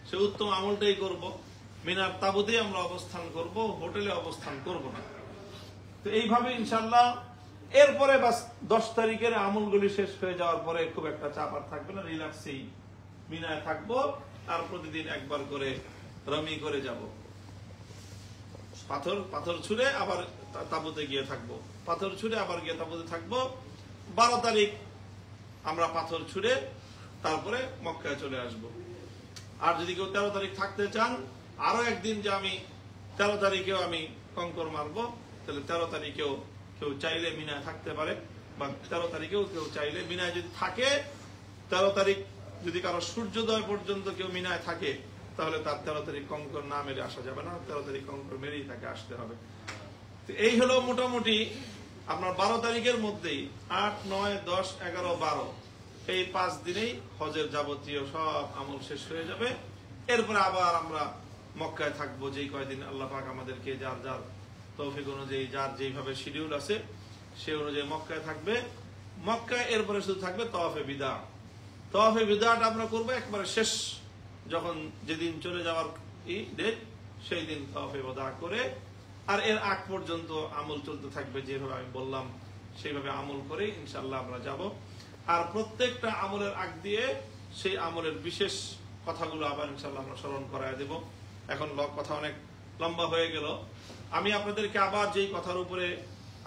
সে উত্তম আমলটাই করব। মিনার তাঁবুতেই আমরা অবস্থান করব, হোটেলে অবস্থান করব না। তো এইভাবে ইনশাআল্লাহ এরপরে বাস 10 তারিখের আমলগুলি শেষ হয়ে যাওয়ার পরে খুব একটা চাপ আর থাকবে না, রিল্যাক্সেই মিনায় থাকবো। আর প্রতিদিন একবার করে রমি করে যাব। পাথর ছুঁড়ে আবার তাঁবুতে গিয়ে থাকবো, পাথর ছুঁড়ে আবার গিয়ে তাঁবুতে থাকবো। 12 তারিখ আমরা পাথর ছুঁড়ে তারপরে মক্কায় চলে আসব। আর যদি কেউ 13 তারিখ থাকতে চান, আরো একদিন যে আমি 13 তারিখেও আমি কঙ্কর মারবো, তাহলে 13 তারিখেও কেউ চাইলে মিনায় থাকতে পারে। বা 13 তারিখেও কেউ চাইলে মিনায় যদি থাকে, 13 তারিখ যদি কারো সূর্যোদয় পর্যন্ত কেউ মিনায় থাকে তাহলে তার 13 তারিখ কঙ্কর না মেরে আসা যাবে না, 13 তারিখ কঙ্কর মেরেই তাকে আসতে হবে। তো এই হলো মোটামুটি আপনার 12 তারিখের মধ্যেই 8, 9, 10, 11, 12 এই 5 দিনেই হজের যাবতীয় সব আমল শেষ হয়ে যাবে। এরপরে আবার আমরা মক্কায় থাকবো যেই কয়দিন আল্লাহ পাক আমাদেরকে যার যার তৌফিক অনুযায়ী, যার যেইভাবে শিডিউল আছে সে অনুযায়ী মক্কায় থাকবে। মক্কায় এরপরে শুধু থাকবে তাওয়াফে বিদা। তাওয়াফে বিদাটা আমরা করবো একবারে শেষ, যখন যেদিন চলে যাওয়ার ডেট সেই দিন তাওয়াফে বিদা করে। আর এর আগ পর্যন্ত আমল চলতে থাকবে, যেভাবে আমি বললাম সেইভাবে আমল করে ইনশাআল্লাহ আমরা যাব। আর প্রত্যেকটা আমলের আগ দিয়ে সেই আমলের বিশেষ কথাগুলো আবার ইনশাআল্লাহ আমরা স্মরণ করায় দেব। এখন কথা অনেক লম্বা হয়ে গেল। আমি আপনাদেরকে আবার যেই কথার উপরে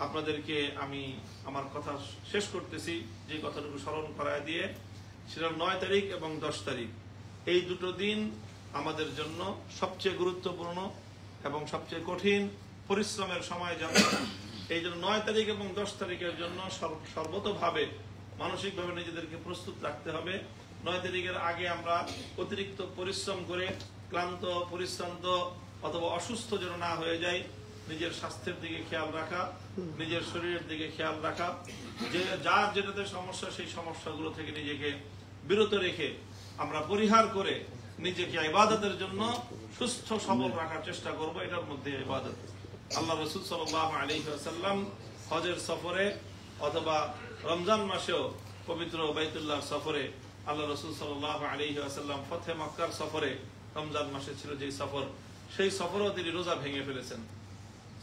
আপনাদেরকে আমি আমার কথা শেষ করতেছি, যে কথাটুকু স্মরণ করায় দিয়ে, সেটা 9 তারিখ এবং 10 তারিখ এই দুটো দিন আমাদের জন্য সবচেয়ে গুরুত্বপূর্ণ এবং সবচেয়ে কঠিন পরিশ্রমের সময় যাবে। এই জন্য 9 তারিখ এবং 10 তারিখের জন্য সর্বতোভাবে মানসিকভাবে নিজেদেরকে প্রস্তুত রাখতে হবে। 9 তারিখের আগে আমরা অতিরিক্ত পরিশ্রম করে ক্লান্ত, পরিশ্রান্ত অথবা অসুস্থ যেন না হয়ে যায়, নিজের স্বাস্থ্যের দিকে খেয়াল রাখা, নিজের শরীরের দিকে খেয়াল রাখা, যে যার যেটাতে সমস্যা সেই সমস্যাগুলো থেকে নিজেকে বিরত রেখে আমরা পরিহার করে নিজেকে ইবাদতের জন্য সুস্থ সবল রাখার চেষ্টা করব। এটার মধ্যে ইবাদত। আল্লাহ রাসূল সাল্লাল্লাহু আলাইহি ওয়াসাল্লাম হজের সফরে অথবা রমজান মাসেও পবিত্র বাইতুল্লাহ সফরে, আল্লাহ রাসূল সাল্লাল্লাহু আলাইহি ওয়াসাল্লাম ফতহে মক্কার সফরে, রমজান মাসে ছিল যে সফর, সেই সফরেও তিনি রোজা ভেঙে ফেলেছেন,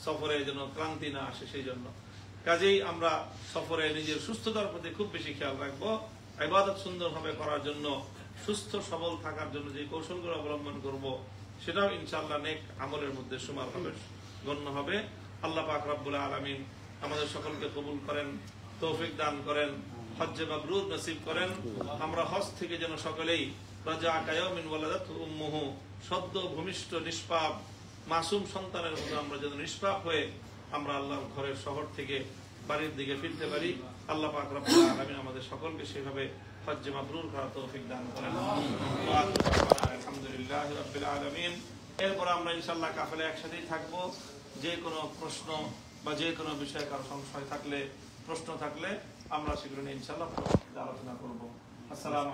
সফরে যেন ক্লান্তি না আসে সেই জন্য। কাজেই আমরা সফরে নিজের সুস্থতার প্রতি খুব বেশি খেয়াল রাখবো। ইবাদত সুন্দরভাবে করার জন্য, সুস্থ সবল থাকার জন্য যে কৌশলগুলো অবলম্বন করব সেটাও ইনশাআল্লাহ নেক আমলের মধ্যে সুমার হবে, গণ্য হবে। আল্লাহ পাক রব্বুল আলামিন আমাদের সকলকে কবুল করেন, তৌফিক দান করেন, হজ্জে মাবরুর নসিব করেন। আমরা হজ থেকে যেন সকলেই রাজা কায়ামিন ওয়ালাদাত উম্মুহু, সদ্য ভূমিষ্ঠ নিষ্পাপ মাসুম সন্তানের মতো আমরা যেন নিষ্পাপ হয়ে আমরা আল্লাহর ঘরের শহর থেকে বাড়ির দিকে ফিরতে পারি। আল্লাহ পাক রব্বুল আলামিন আমাদের সকলকে সেভাবে হজ্জে মাবরুর করার তৌফিক দান করেন। আলহামদুলিল্লাহি রাব্বিল আলামিন। এরপর আমরা ইনশাআল্লাহ কাফেলা একসাথেই থাকবো। যে কোনো প্রশ্ন বা যে কোনো বিষয়ে কারো সংশয় থাকলে, প্রশ্ন থাকলে আমরা সেগুলো নিয়ে ইনশাআল্লাহ আলোচনা করব। আসসালামু